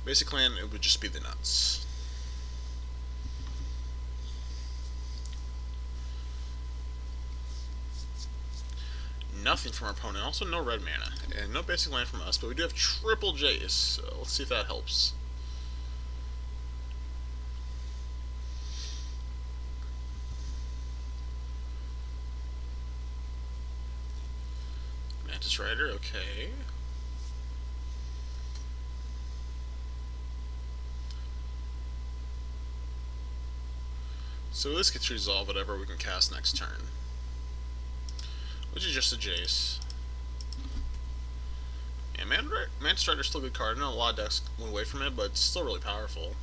Basic land, it would just be the nuts. Nothing from our opponent, also no red mana, and no basic land from us, but we do have triple Jace, so let's see if that helps. Mantis Rider, okay. So this gets resolved whatever we can cast next turn. Which is just a Jace. Yeah, Mantis Rider's still a good card. I know a lot of decks went away from it, but it's still really powerful.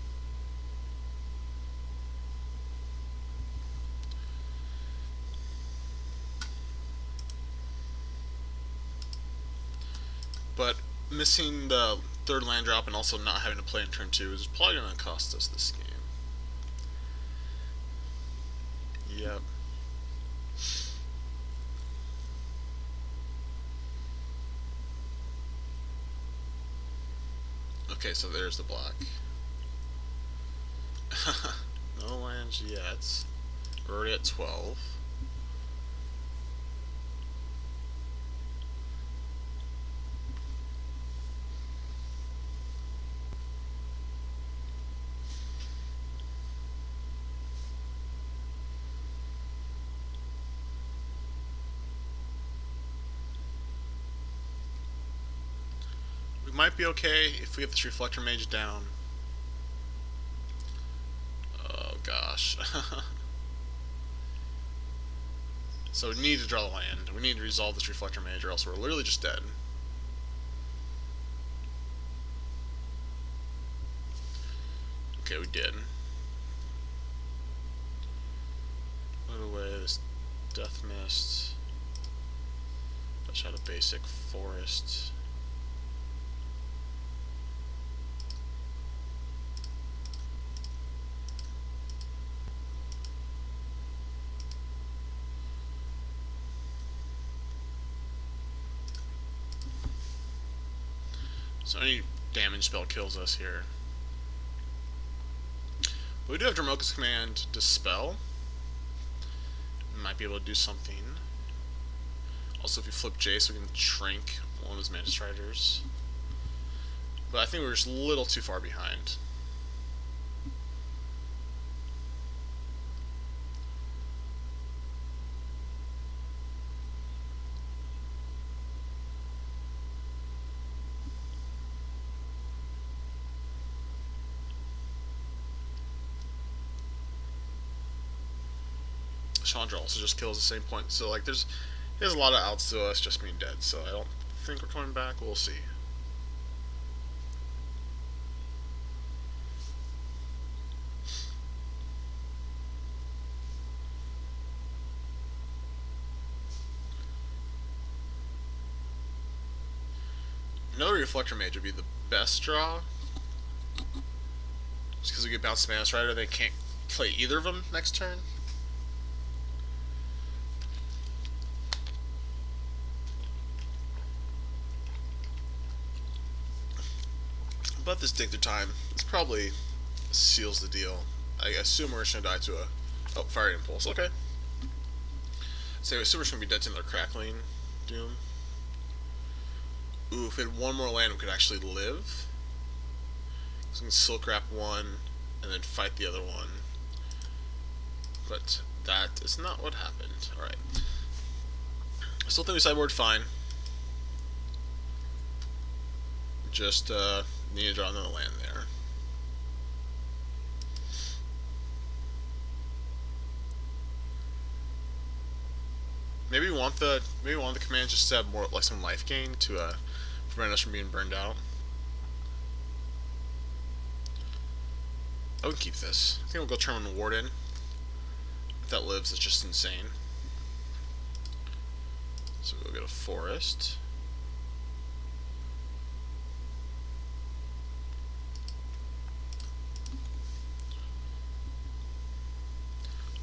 But missing the third land drop and also not having to play in turn 2 is probably going to cost us this game. Yep. Okay, so there's the block. No lands yet. We're already at 12. Might be okay if we get this Reflector Mage down. Oh gosh. So we need to draw the land. We need to resolve this Reflector Mage or else we're literally just dead. Okay, we did. Put away this Death Mist. Fetch out a basic forest. So any damage spell kills us here. But we do have Dromoka's Command Dispel. Might be able to do something. Also, if you flip Jace, we can shrink one of his Mantis Riders. But I think we're just a little too far behind. Chandra also just kills the same point, so like there's a lot of outs to us just being dead, so I don't think we're coming back. We'll see. Another Reflector Mage would be the best draw, just because we get Bounce Mantis Rider, they can't play either of them next turn. But this Dig Through Time, this probably seals the deal. I assume we're just going to die to a Fire Impulse. Okay. So I assume we're going to be dead to another Crackling Doom. Ooh, if we had one more land, we could actually live. So we can Silk Wrap one, and then fight the other one. But that is not what happened. Alright. I still think we sideboard fine. Just need to draw another land there. Maybe we want the command just to have more, like, some life gain to prevent us from being burned out. I would keep this. I think we'll go turn on the Warden. If that lives, it's just insane. So we'll get a Forest.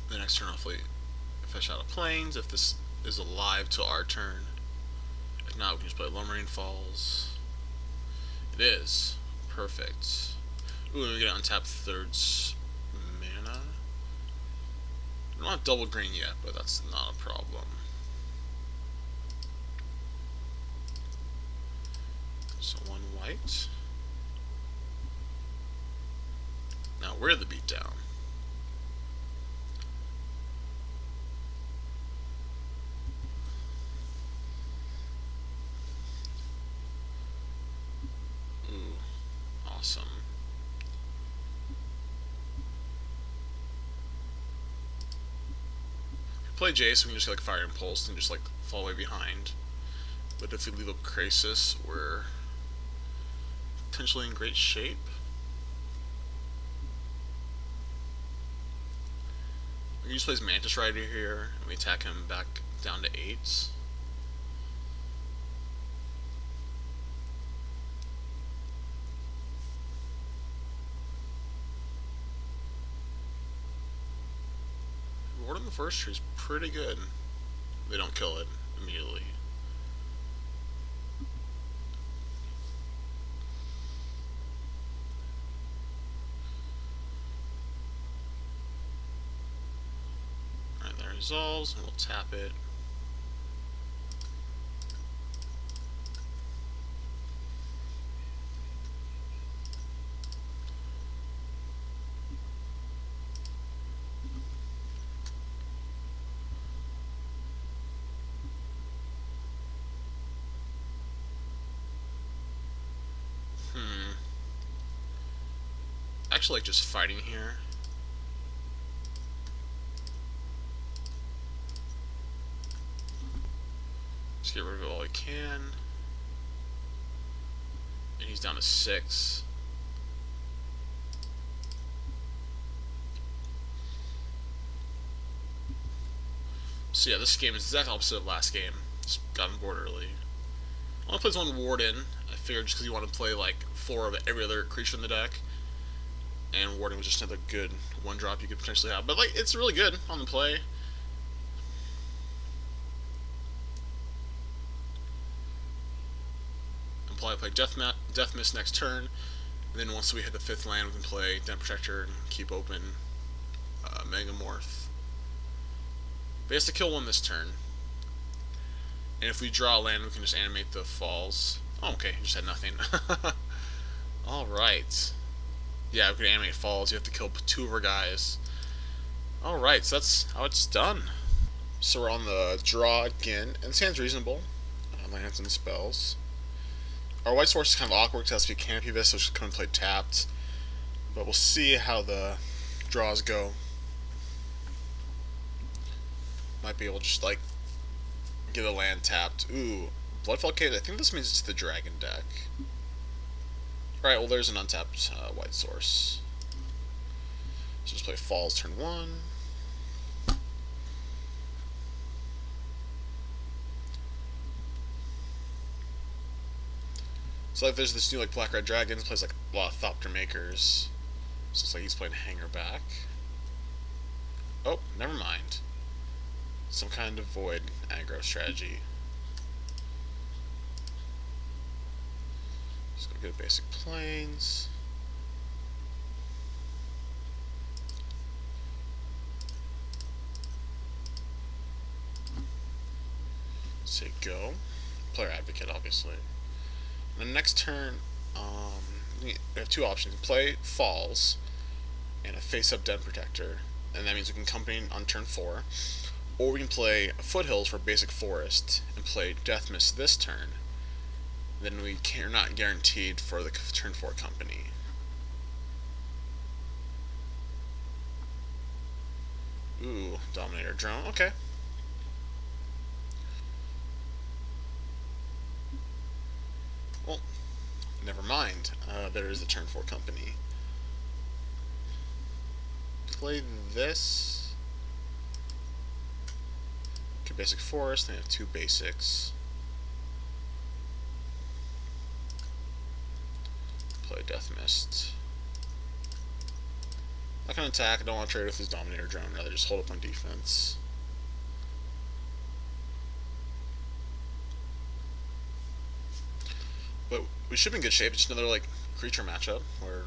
The next turn, hopefully, fish out of Plains if this is alive till our turn. If not, we can just play Lumbering Falls. It is. Perfect. Ooh, and we get to untap thirds mana. We don't have double green yet, but that's not a problem. So one white. Now we're the beatdown. Ooh, awesome. Play Jace, we can just get like Fire Impulse and just like fall way behind. But if we leave up Crisis, we're potentially in great shape. We can just play Mantis Rider here, and we attack him back down to 8s. Ward on the first tree is pretty good. They don't kill it immediately. Alright, that resolves, and we'll tap it. I actually like just fighting here. Just get rid of it all we can. And he's down to 6. So yeah, this game is the exact opposite of last game. Just got on board early. I only plays one Warden. I figured just because you want to play like 4 of every other creature in the deck. And Warden was just another good one drop you could potentially have. But like, it's really good on the play. And probably play Death Mist next turn. And then once we hit the 5th land, we can play Den Protector and keep open Megamorph. But he has to kill one this turn. And if we draw a land, we can just animate the falls. Oh, okay, he just had nothing. Alright. Yeah, we can animate falls. You have to kill 2 of our guys. Alright, so that's how it's done. So we're on the draw again, and this hand's reasonable. Lands and spells. Our white source is kind of awkward because it has to be Canopy Vis, so it's just come and play tapped. But we'll see how the draws go. Might be able to just like get a land tapped. Ooh, Bloodfall Cave. I think this means it's the dragon deck. Alright, well there's an untapped white source. So just play Falls turn 1. So like there's this new like Black Red Dragon, plays like a lot of Thopter Makers. So it's like he's playing Hanger Back. Oh, never mind. Some kind of void aggro strategy. Just gonna get basic planes. Say go. Player Advocate, obviously. And the next turn, we have 2 options. Play Falls and a face-up Den Protector, and that means we can company on turn 4. Or we can play Foothills for basic forest and play Death Mist this turn. Then we are not guaranteed for the turn 4 company. Ooh, Dominator Drone, okay. Well, never mind. There is a turn 4 company. Play this. Okay, basic forest, then I have 2 basics. Play Death Mist. I can attack, I don't want to trade with his Dominator drone, I'd rather just hold up on defense. But we should be in good shape. It's another like creature matchup where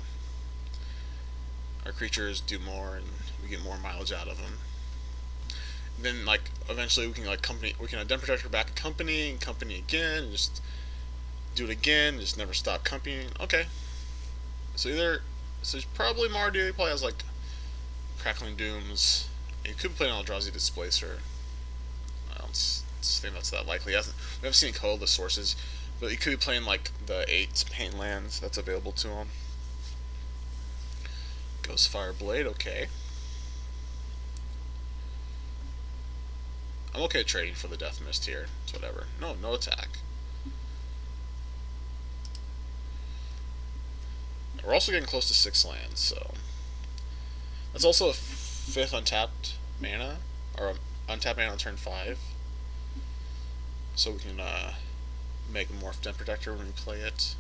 our creatures do more and we get more mileage out of them. And then like eventually we can like Den Protector back a company and company again and just do it again, just never stop companying. Okay. So it's probably Mardu, he probably has like Crackling Dooms. He could be playing Eldrazi Displacer. I don't think that's that likely. We haven't seen colorless sources, but he could be playing like the 8 pain lands that's available to him. Ghost Fire Blade, okay. I'm okay trading for the Death Mist here. It's whatever. No attack. We're also getting close to 6 lands, so that's also a 5th untapped mana, or untapped mana on turn 5. So we can make Morph Den Protector when we play it.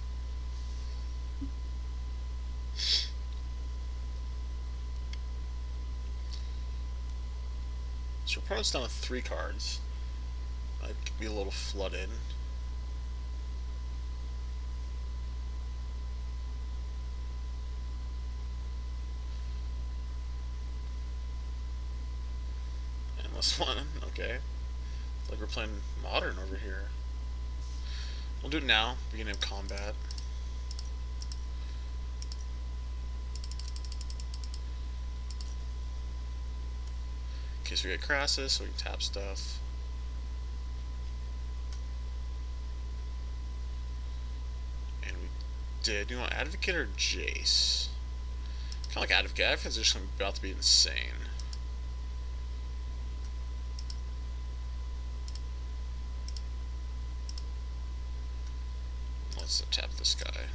So your opponent's down with 3 cards. Might be a little flooded. Endless one, okay. It's like we're playing Modern over here. We'll do it now, beginning of combat. In case we get Crassus, so we can tap stuff. And we did. Do you want Advocate or Jace? Kind of like Advocate. Advocate's just about to be insane. Let's tap this guy.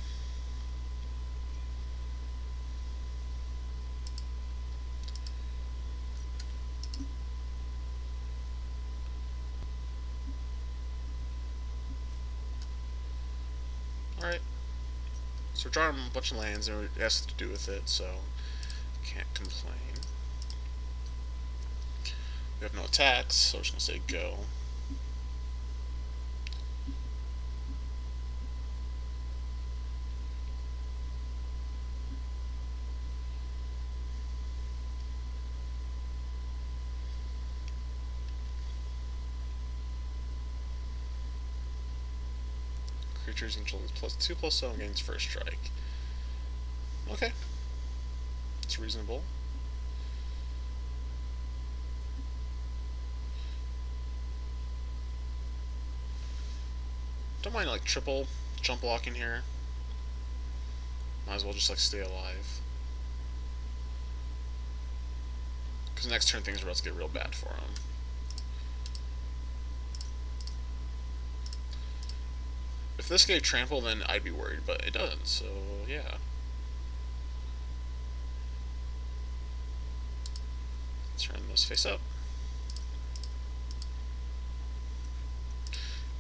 Alright. So we're drawing a bunch of lands and it has to do with it, so can't complain. We have no attacks, so we're just gonna say go. Creatures control +2/+7 gains first strike. Okay. It's reasonable. Don't mind like triple jump blocking here. Might as well just like stay alive. Because next turn things are about to get real bad for him. If this gave trample, then I'd be worried, but it doesn't, so yeah. Turn this face up.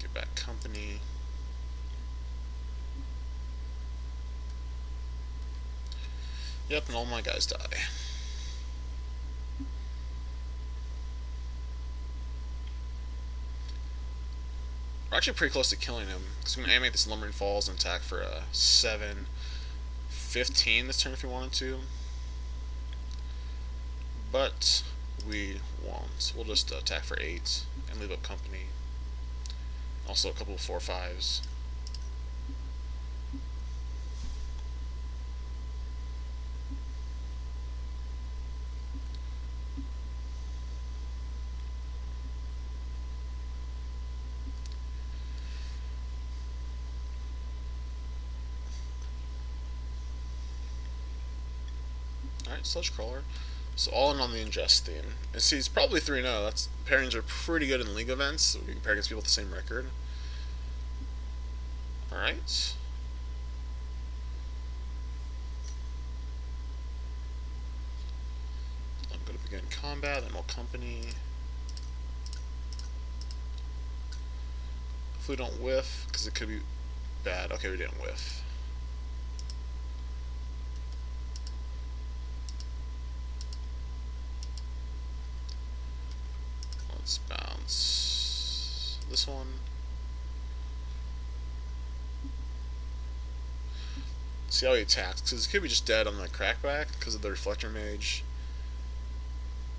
Get back company. Yep, and all my guys die. We're actually pretty close to killing him, because we can animate this Lumbering Falls and attack for a 7/15 this turn if we wanted to. But we won't. We'll just attack for 8 and leave up company. Also a couple of 4/5s. Alright, Sludge Crawler. So all in on the ingest theme. And see, it's probably 3-0. That's pairings are pretty good in league events, so we can pair against people with the same record. Alright. I'm going to begin combat, then we'll company. Hopefully we don't whiff, because it could be bad. Okay, we didn't whiff. Let's bounce this one. See how he attacks, because it could be just dead on the crackback because of the Reflector Mage.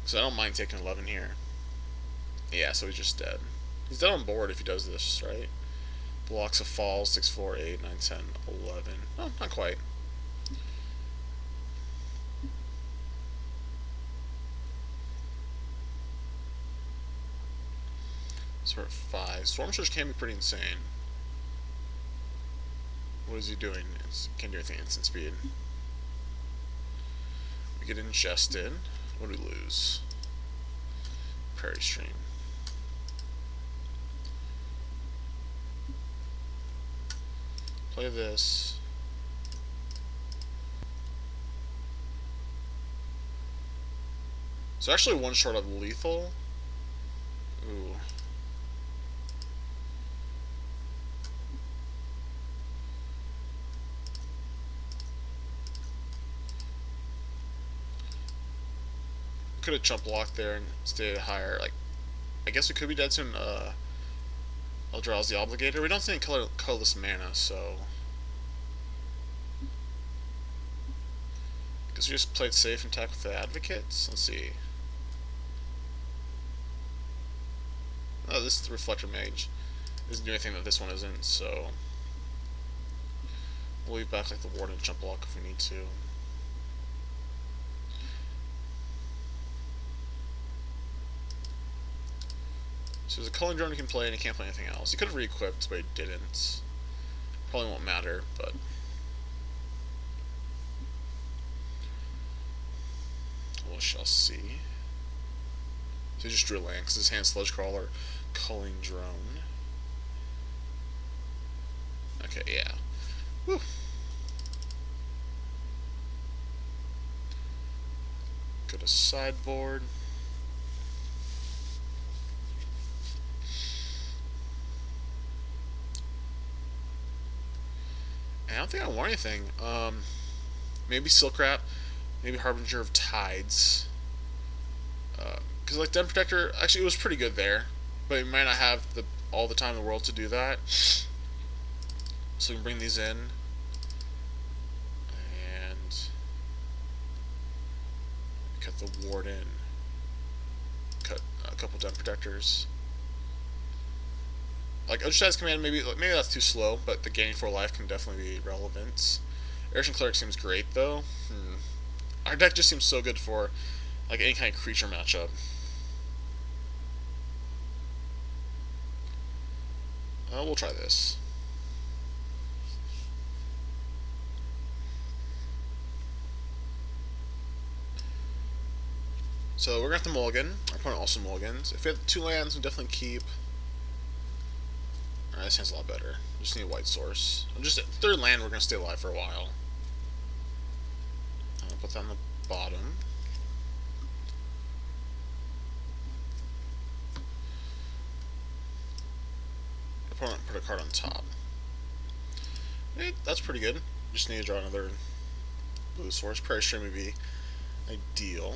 So I don't mind taking 11 here. Yeah, so he's just dead. He's dead on board if he does this, right? Blocks a fall, 6, 4, 8, 9, 10, 11. Oh, not quite. So we're at 5. Storm Surge can be pretty insane. What is he doing? Can't do anything instant speed. We get ingested. What do we lose? Prairie Stream. Play this. So actually one short of lethal. Ooh. Could have jump blocked there and stayed higher. Like, I guess we could be dead soon. Eldrazi Obligator. We don't see any colorless mana, so I guess we just played safe and attack with the Advocates. Let's see. Oh, this is the Reflector Mage. Doesn't do anything that this one isn't, so we'll leave back like the Warden and jump block if we need to. So there's a Culling Drone he can play, and he can't play anything else. He could have re-equipped, but he didn't. Probably won't matter, but we shall see. So he just drew land because his hand Sludge Crawler, Culling Drone. Okay, yeah. Whew. Go to sideboard. I don't think I want anything. Maybe Silk Wrap, maybe Harbinger of Tides. Because like Den Protector, actually it was pretty good there, but you might not have all the time in the world to do that. So we can bring these in, and cut the Warden, cut a couple Den Protectors. Like Ocean's Command, maybe that's too slow, but the gaining 4 life can definitely be relevant. Erishan Cleric seems great though. Our deck just seems so good for like any kind of creature matchup. We'll try this. So we're gonna have to mulligan. Our opponent also mulligans. If we have 2 lands, we definitely keep. Alright, this hand's a lot better. Just need a white source. Just 3rd land, we're gonna stay alive for a while. Put that on the bottom. Opponent put a card on top. That's pretty good. Just need to draw another blue source. Prairie Stream would be ideal.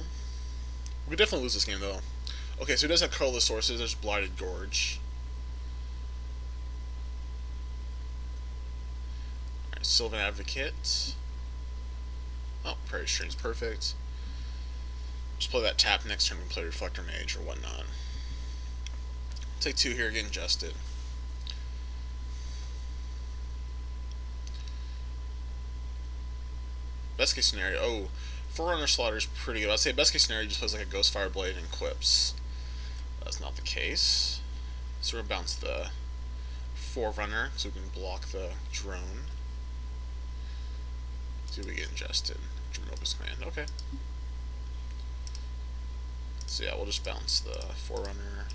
We could definitely lose this game though. Okay, so he does have colorless sources. There's Blighted Gorge. Alright, Sylvan Advocate. Oh, Prairie Stream's perfect. Just play that tap next turn and play Reflector Mage or whatnot. Take 2 here, get ingested. Best case scenario, oh, Forerunner Slaughter is pretty good. I'd say best case scenario just plays like a Ghost Fire Blade and quips. That's not the case. So we're gonna bounce the Forerunner so we can block the drone. See if we get ingested. Germopus Command, okay. So yeah, we'll just bounce the Forerunner.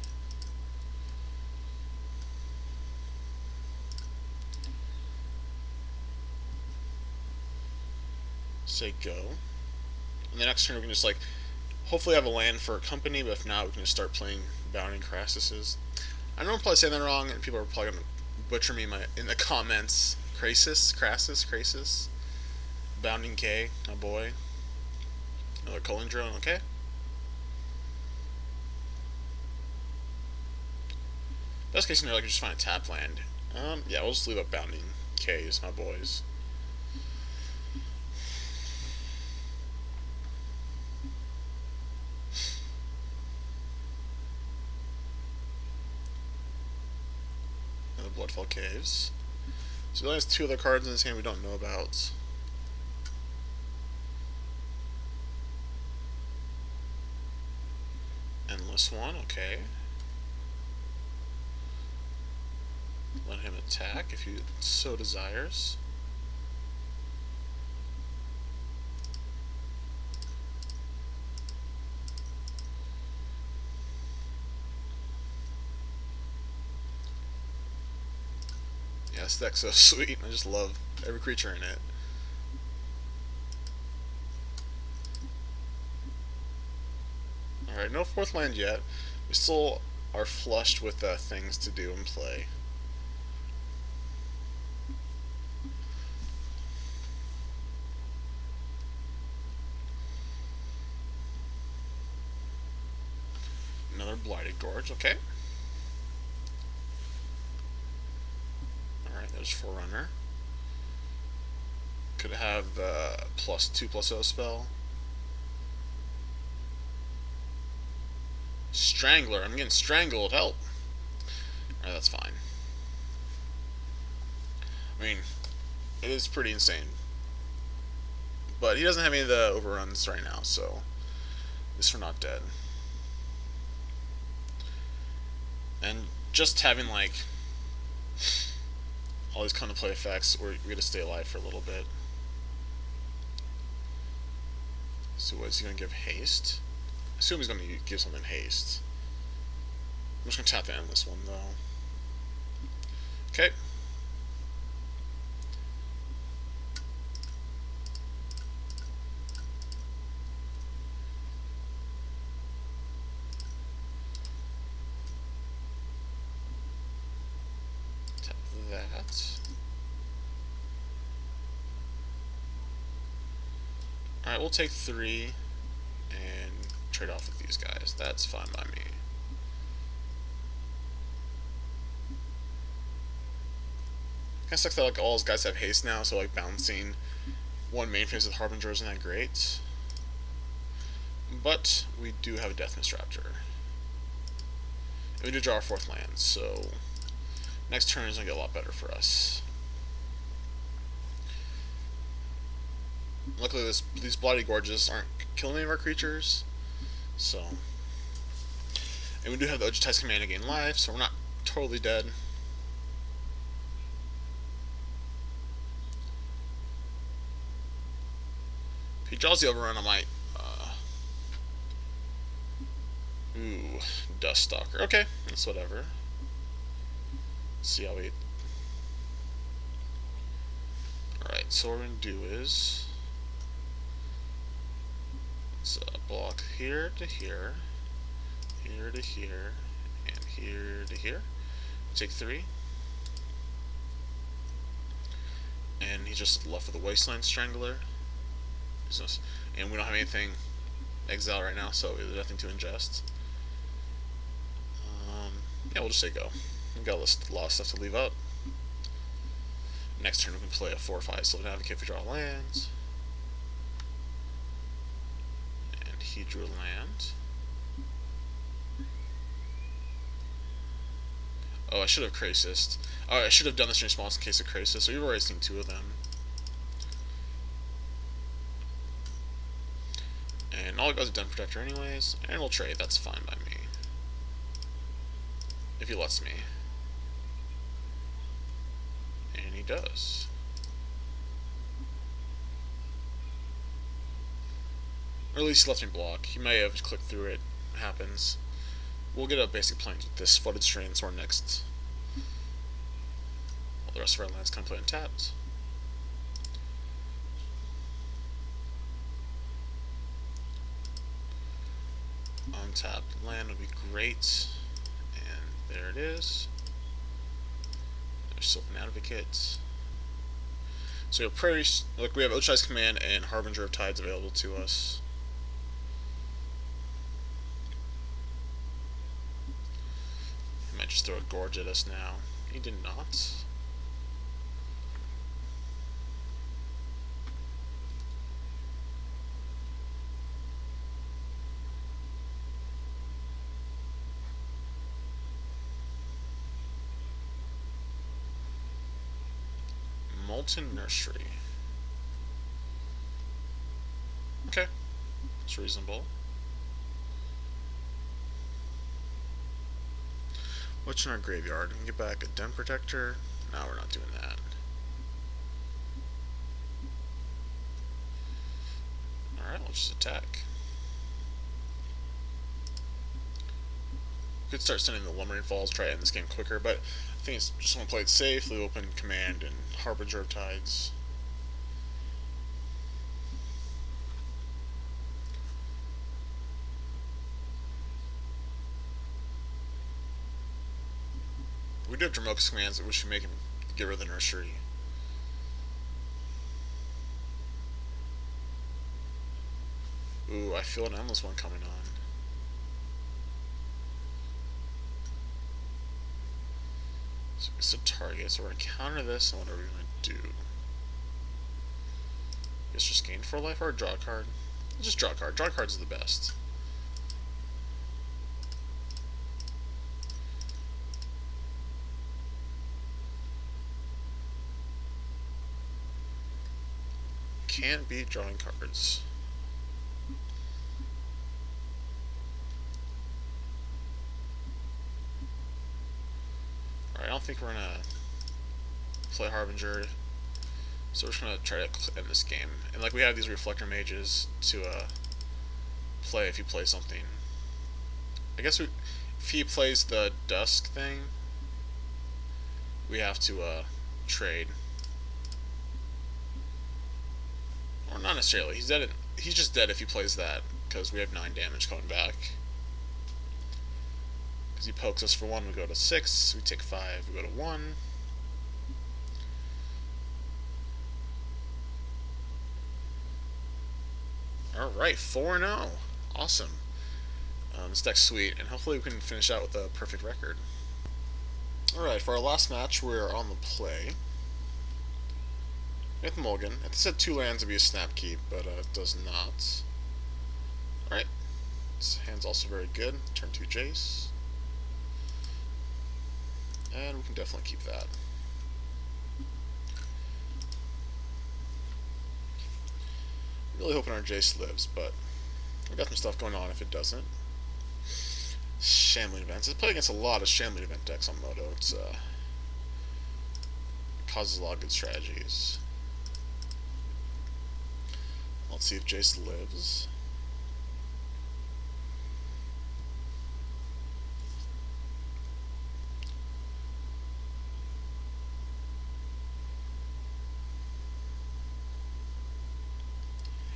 say go. And the next turn we can just like hopefully have a land for a company, but if not, we can just start playing Bounding Crassuses. I know I'm probably saying that wrong, and people are probably gonna butcher me in the comments. Crassus, Bounding K, my boy. Another culling drone, okay. Best case scenario, I can just find a tap land. Yeah, we'll just leave up Bounding K's, my boys. Another Bloodfall Caves. So he only has 2 other cards in his hand we don't know about. Endless one, okay. Let him attack if he so desires. Yeah, this deck's so sweet. I just love every creature in it. Alright, no 4th land yet. We still are flushed with things to do and play. Another Blighted Gorge, okay. Alright, there's Forerunner. Could have the +2/+0 spell. Strangler, I'm getting strangled, help! Alright, that's fine. I mean, it is pretty insane. But he doesn't have any of the overruns right now, so at least we're not dead. And just having like all these come to play effects, we gotta stay alive for a little bit. So what is he gonna give? Haste? I assume he's gonna give something haste. I'm just gonna tap the Endless one though. Okay. That. Alright, we'll take 3 and trade off with these guys. That's fine by me. Kinda sucks that like all his guys have haste now, so like bouncing one main phase with Harbinger isn't that great. But we do have a Death Mist Raptor. And we do draw our 4th land, so next turn is going to get a lot better for us. Luckily, these Bloody Gorges aren't killing any of our creatures. So, and we do have the Ojutai's Command to gain life, so we're not totally dead. If he draws the overrun, I might... ooh, Duststalker. Okay, that's whatever. See how we... Alright, so what we're going to do is... let's block here to here, here to here, and here to here. Take 3. And he's just left with a Wasteland Strangler. And we don't have anything exile right now, so there's nothing to ingest. Yeah, we'll just say go. We've got a lot of stuff to leave up. Next turn we can play a 4/5 Sylvan Advocate if we draw lands. And he drew a land. Oh, I should have Krasis. Oh, I should have done this in response in case of Krasis, so we've already seen 2 of them. And all it goes is Den Protector anyways, and we'll trade, that's fine by me. If he lets me. And he does. Or at least he lets me block. He may have clicked through it. It happens. We'll get a basic plains with this Flooded Strains or next. All the rest of our lands can play untapped. tap land would be great. And there it is. There's Sylvan Advocate. So we have Prairie, look, we have Ochiai's Command and Harbinger of Tides available to us. He might just throw a Gorge at us now. He did not. Molten Nursery. Okay, it's reasonable. What's in our graveyard? We can get back a Den Protector. No, we're not doing that. Alright, we'll just attack. Could start sending the Lumbering Falls, try to end this game quicker, but I think it's just want to play it safe, leave open Command and Harbinger of Tides. We do have Dramoka's commands that we should make him get rid of the nursery. Ooh, I feel an endless one coming on. So it's a target, so we're going to counter this, and what are we going to do? I guess just gain 4 life or draw a card? Just draw a card. Draw cards is the best. Can't beat drawing cards. Alright, I don't think we're gonna play Harbinger, so we're just gonna try to end this game. And like we have these Reflector Mages to play if you play something. I guess if he plays the Dusk thing, we have to trade. Or not necessarily. He's dead. He's just dead if he plays that, because we have 9 damage coming back. Because he pokes us for 1, we go to 6. We take 5, we go to 1. Alright, 4-0. Awesome. This deck's sweet, and hopefully we can finish out with a perfect record. Alright, for our last match, we're on the play. With Mulligan. It said 2 lands would be a snap keep, but it does not. Alright. This hand's also very good. Turn 2 Jace. And we can definitely keep that. Really hoping our Jace lives, but we got some stuff going on if it doesn't. Shambling Events. It's played against a lot of Shambling Event decks on Moto. It causes a lot of good strategies. Let's see if Jace lives.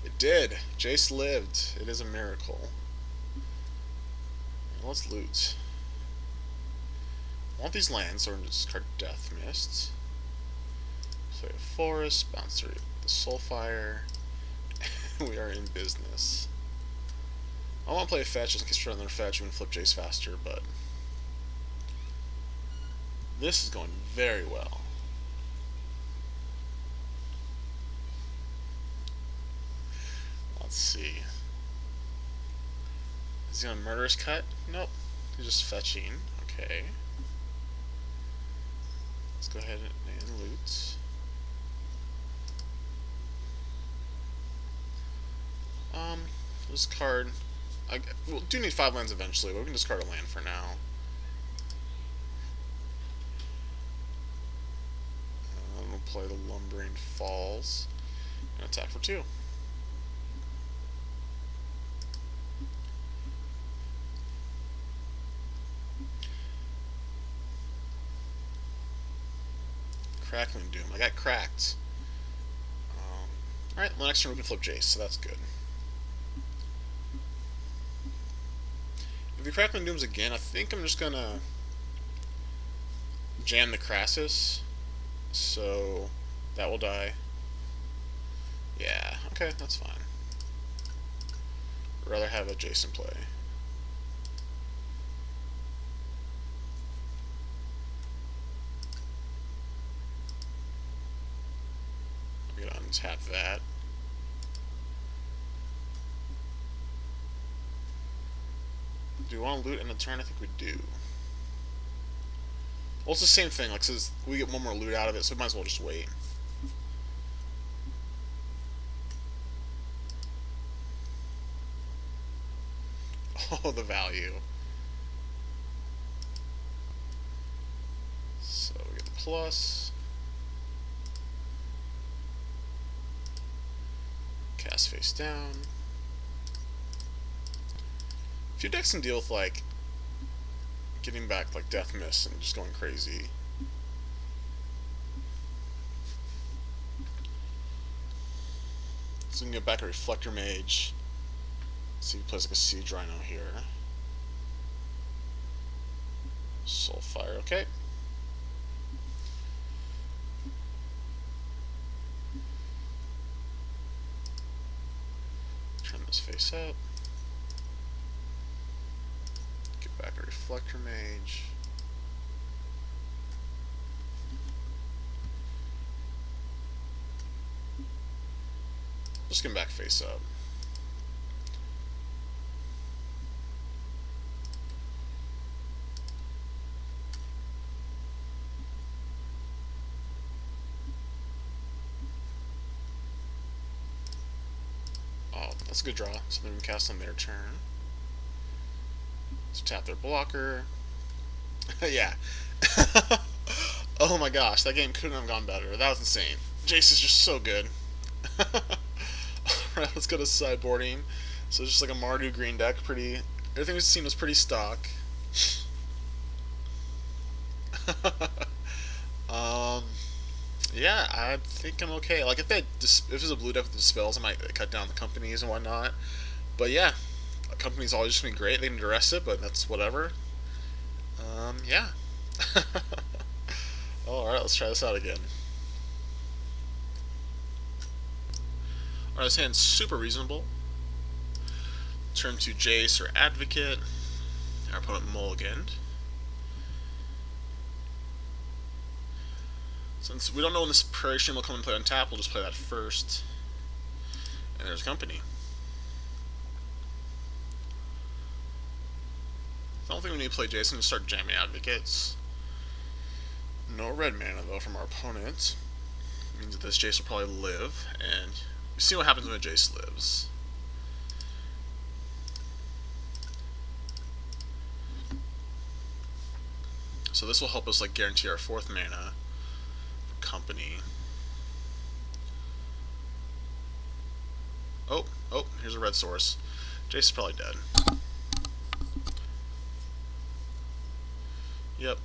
It did. Jace lived. It is a miracle. Let's loot. I want these lands, so we're going to discard Death Mist. Play a Forest, bounce through the Soulfire. We are in business. I want to play a fetch just in case we're on their fetch. We can flip Jace faster, but this is going very well. Let's see. Is he on Murderous Cut? Nope. He's just fetching. Okay. Let's go ahead and loot. This card, we'll do need 5 lands eventually, but we can discard a land for now. I'm going to play the Lumbering Falls and attack for 2. Crackling Doom. I got cracked. Alright, well, next turn we can flip Jace, so that's good. If he Crackling Dooms again, I think I'm just gonna jam the Crassus, so that will die. Yeah, okay, that's fine. I'd rather have a Jason play. I'm gonna untap that. Do we want to loot in a turn? I think we do. Well, it's the same thing. Like, says we get one more loot out of it, so we might as well just wait. Oh, the value. So we get the plus. Cast face down. A few decks can deal with, like, getting back, like, Death Miss and just going crazy. So we can get back a Reflector Mage. See if he plays like a Siege Rhino here. Soulfire, okay. Turn this face up. Get back a Reflector Mage. Just get back face up. Oh, that's a good draw. So they can cast on their turn. So tap their blocker. Yeah. Oh my gosh, that game couldn't have gone better. That was insane. Jace is just so good. Alright, let's go to sideboarding. So it's just like a Mardu green deck. Everything we've seen was pretty stock. Yeah, I think I'm okay. Like, if it's a blue deck with Dispels, I might cut down the companies and whatnot. But yeah, a company's always just been great. They need to rest it, but that's whatever. Yeah. Alright, let's try this out again. Alright, this hand's super reasonable. Turn to Jace or Advocate. Our opponent mulliganed. Since we don't know when this Prairie Stream will come and play on tap, we'll just play that first. And there's company. I don't think we need to play Jason to start jamming Advocates. No red mana, though, from our opponent. It means that this Jace will probably live, and we see what happens when a Jace lives. So this will help us, like, guarantee our 4th mana for company. Oh, here's a red source. Jace is probably dead. Yep.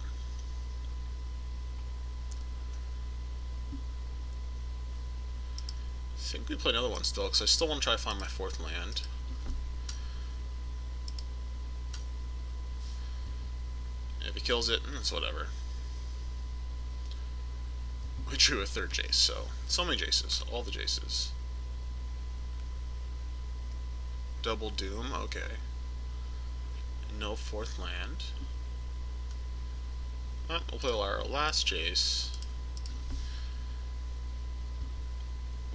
I think we play another one still, because I still want to try to find my 4th land. If he kills it, it's whatever. We drew a 3rd Jace, so many Jaces, all the Jaces. Double Doom, okay. No 4th land. We'll play our last Jace.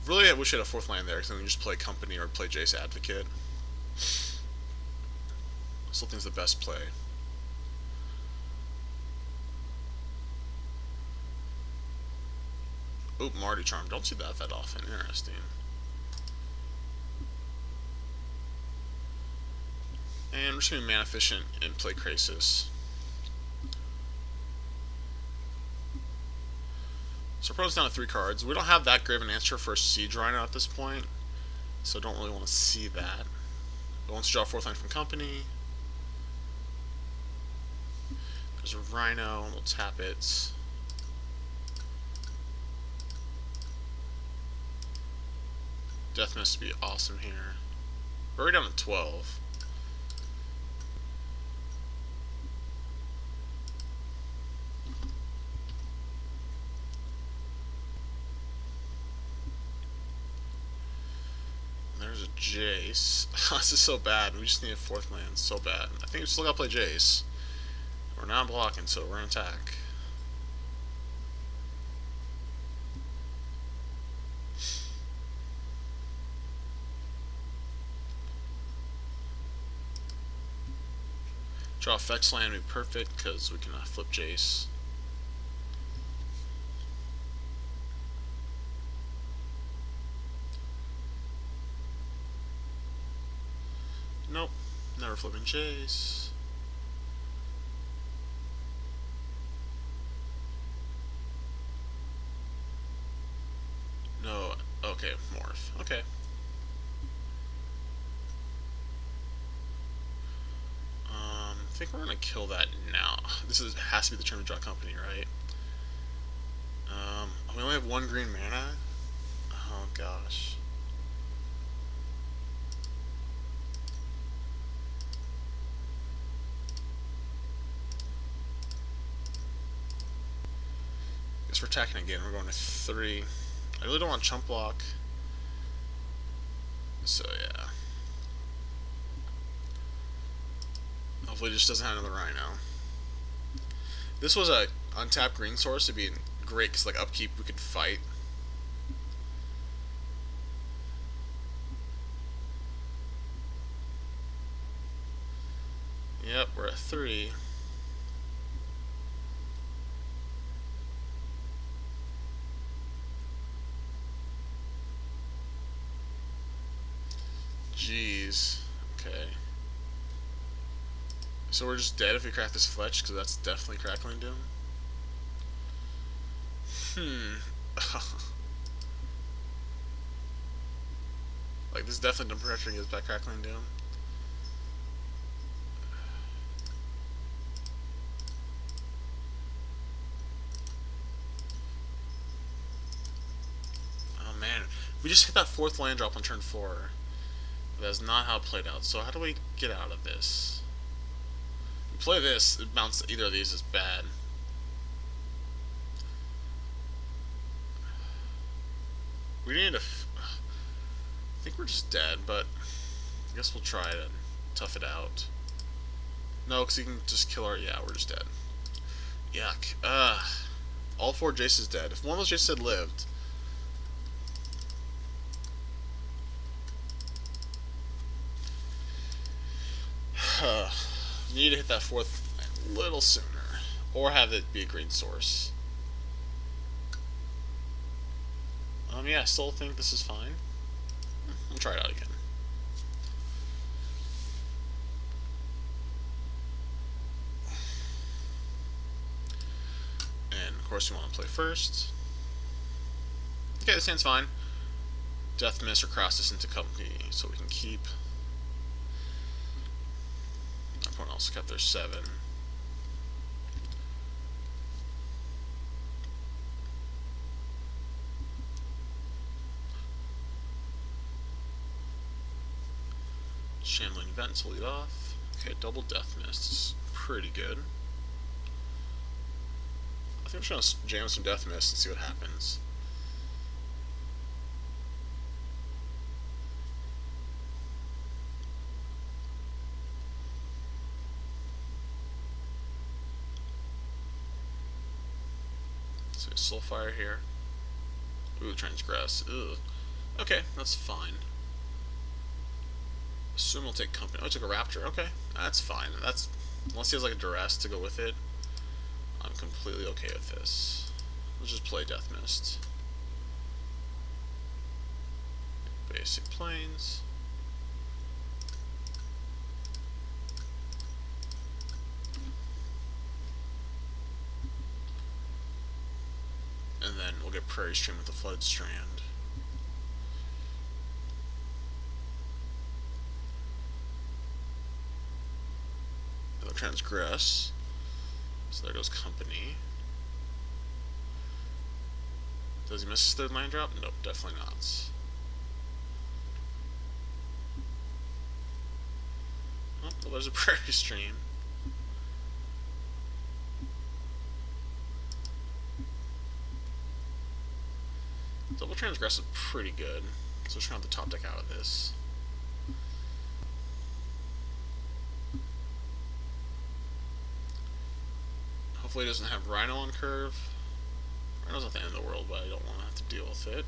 Really, I wish we had a 4th land there, because then we can just play Company or play Jace Advocate. Still think it's the best play. Oop, Mardu Charm. Don't see that often. Interesting. And we're just going to be mana efficient and play Krasis. So our opponent's down to 3 cards. We don't have that great of an answer for a Siege Rhino at this point, so don't really want to see that. But once you draw 4th line from Company, there's a Rhino, and we'll tap it. Death Mist would be awesome here. We're already down to 12. Jace. This is so bad. We just need a 4th land. So bad. I think we still gotta play Jace. We're not blocking, so we're in attack. Draw effects land would be perfect because we can flip Jace. Nope, never flipping Jace. No, okay, morph. Okay. I think we're gonna kill that now. This has to be the turn to draw company, right? We only have 1 green mana. Oh gosh. Guess we're attacking again. We're going to 3. I really don't want chump block. So yeah. Hopefully it just doesn't have another Rhino. This was a untapped green source. It'd be great because like upkeep we could fight. Yep, we're at 3. Jeez. Okay. So we're just dead if we crack this Fletch, because that's definitely Crackling Doom. Like, this is definitely Doom Protector gives back Crackling Doom. Oh man, we just hit that 4th land drop on turn 4. That's not how it played out. So how do we get out of this? We play this, it bounces either of these is bad. We need a... I think we're just dead, but I guess we'll try to tough it out. No, because he can just kill our... Yeah, we're just dead. Yuck. All 4 Jaces dead. If one of those Jaces had lived... You need to hit that 4th a little sooner. Or have it be a green source. Yeah, I still think this is fine. We'll try it out again. And of course we want to play first. Okay, this hand's fine. Death Miss or cross this into company so we can keep. Everyone else kept their 7. Shambling Vent to lead off. Okay, double Death Mist is pretty good. I think I'm just gonna jam some Death Mist and see what happens. So Soulfire here. Ooh, Transgress. Ugh. Okay, that's fine. Assume we'll take company. Oh, I took a Raptor. Okay, that's fine. That's unless he has like a Duress to go with it, I'm completely okay with this. Let's just play Death Mist. Basic Plains. And then we'll get Prairie Stream with the Flooded Strand. Transgress. So there goes company. Does he miss his 3rd land drop? Nope, definitely not. Oh, well, there's a Prairie Stream. Double Transgress is pretty good. So we're trying to have the top deck out of this. Hopefully it doesn't have Rhino on curve. Rhino's not the end of the world, but I don't want to have to deal with it.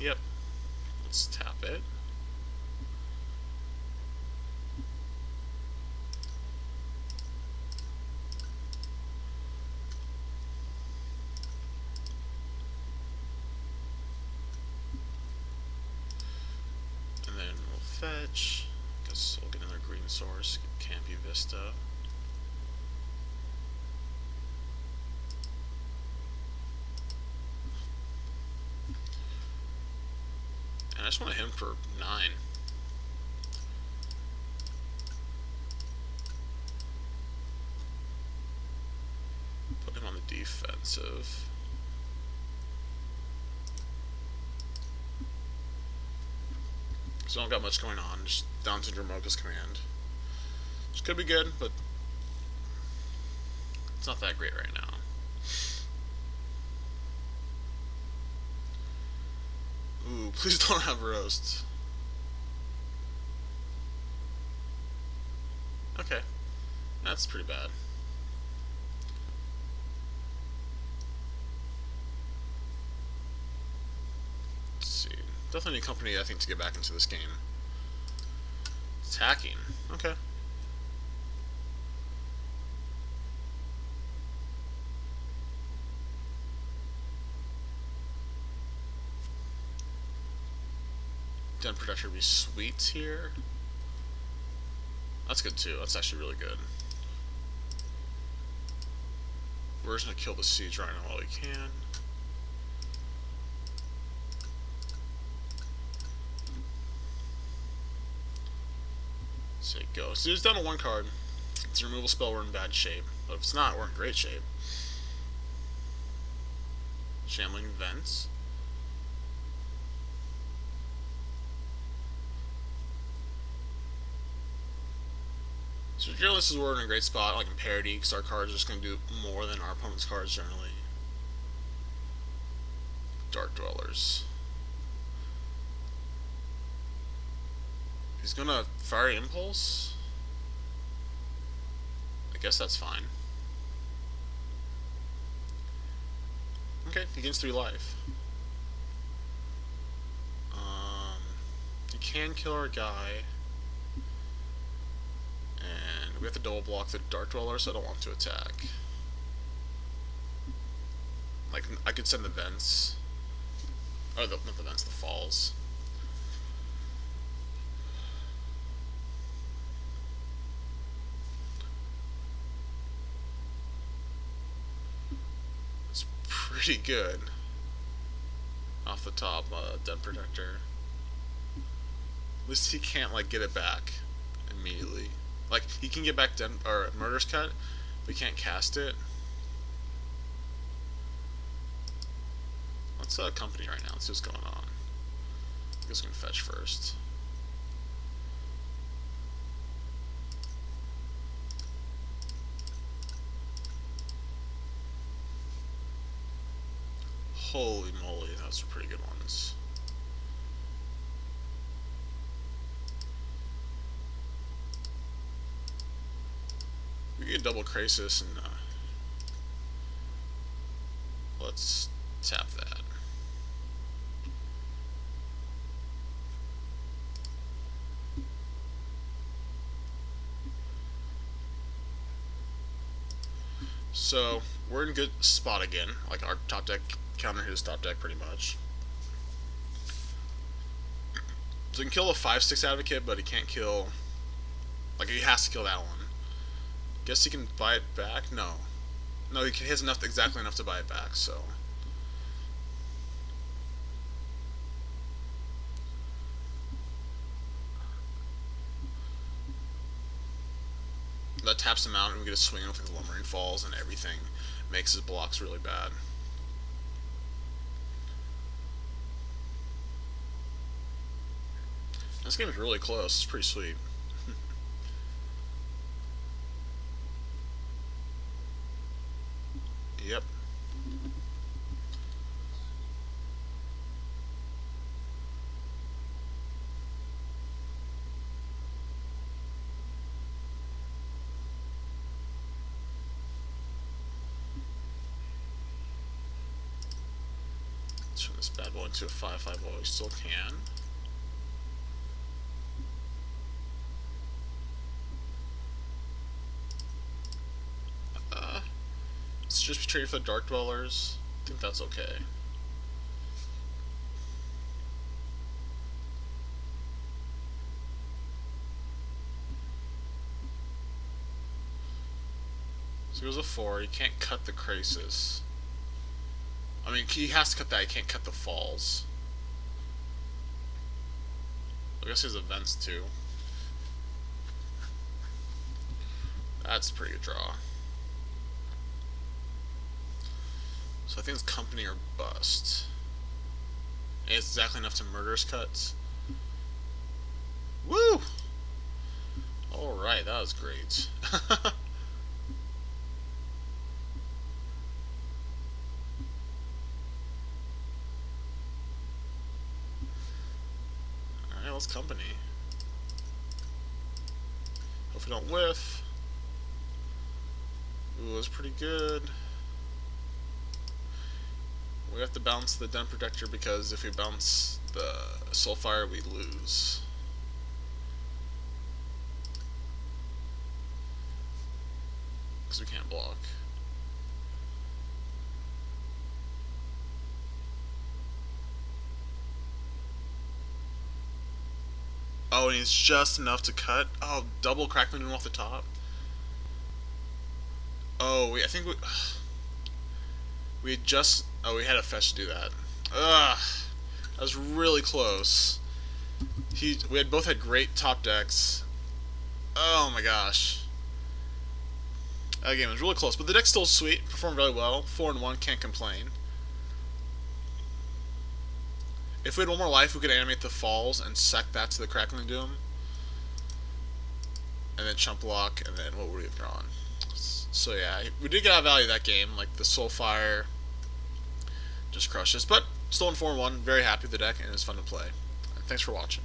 Yep. Let's tap it. And then we'll fetch. Guess we'll get another green source. Get Campy Vista. And I just want him for 9. Put him on the defensive. So I don't got much going on, just down to Dramoka's command. Which could be good, but it's not that great right now. Ooh, please don't have roast. Okay, that's pretty bad. Let's see. Definitely need company, I think, to get back into this game. Attacking. Okay. Den Protector would be sweet here. That's good too. That's actually really good. We're just gonna kill the Siege Rhino while we can. Say go. So it's down to 1 card. If it's a removal spell, we're in bad shape. But if it's not, we're in great shape. Shambling Vents. So regardless, we're in a great spot, like in parity, because our cards are just going to do more than our opponent's cards generally. Dark Dwellers. He's going to Fiery Impulse. I guess that's fine. Okay, he gains 3 life. He can kill our guy. And we have to double block the Dark Dweller, so I don't want to attack. Like, I could send the Vents. Oh, not the Vents, the Falls. It's pretty good. Off the top, Den Protector. At least he can't, like, get it back immediately. Like, he can get back Murder's Cut, but he can't cast it. Let's company right now. Let's see what's going on. I guess we can fetch first. Holy moly, those are pretty good ones. We can double Crisis and let's tap that. So we're in a good spot again. Like our top deck counter his top deck pretty much. So he can kill a 5/6 Advocate, but he can't kill. Like he has to kill that one. Guess he can buy it back? No. No, he has enough, exactly enough to buy it back, so. That taps him out and we get a swing with the Lumbering Falls and everything. Makes his blocks really bad. This this game is really close. It's pretty sweet. Yep. Turn this bad boy into a 5/5 while we still can. Let's just be trading for the Dark Dwellers. I think that's okay. So he goes a 4. He can't cut the Crisis. I mean, he has to cut that. He can't cut the Falls. I guess he has events too. That's a pretty good draw. So I think it's company or bust. And it's exactly enough to murderous cuts. Woo! Alright, that was great. Alright, let's company. Hope we don't whiff. Ooh, that's pretty good. We have to bounce the Den Protector because if we bounce the Soulfire, we lose. Because we can't block. Oh, and he's just enough to cut. Oh, double Crackling Doom off the top. Oh, I think we had just... Oh, we had a fetch to do that. Ugh. That was really close. We had both had great top decks. Oh my gosh. That game was really close. But the deck's still sweet. Performed really well. 4-1, can't complain. If we had one more life, we could animate the Falls and sec that to the Crackling Doom. And then Chump Block, and then what would we have drawn? So yeah, we did get out of value that game. Like the Soulfire just crushed us. But still in 4-1. Very happy with the deck, and it was fun to play. Thanks for watching.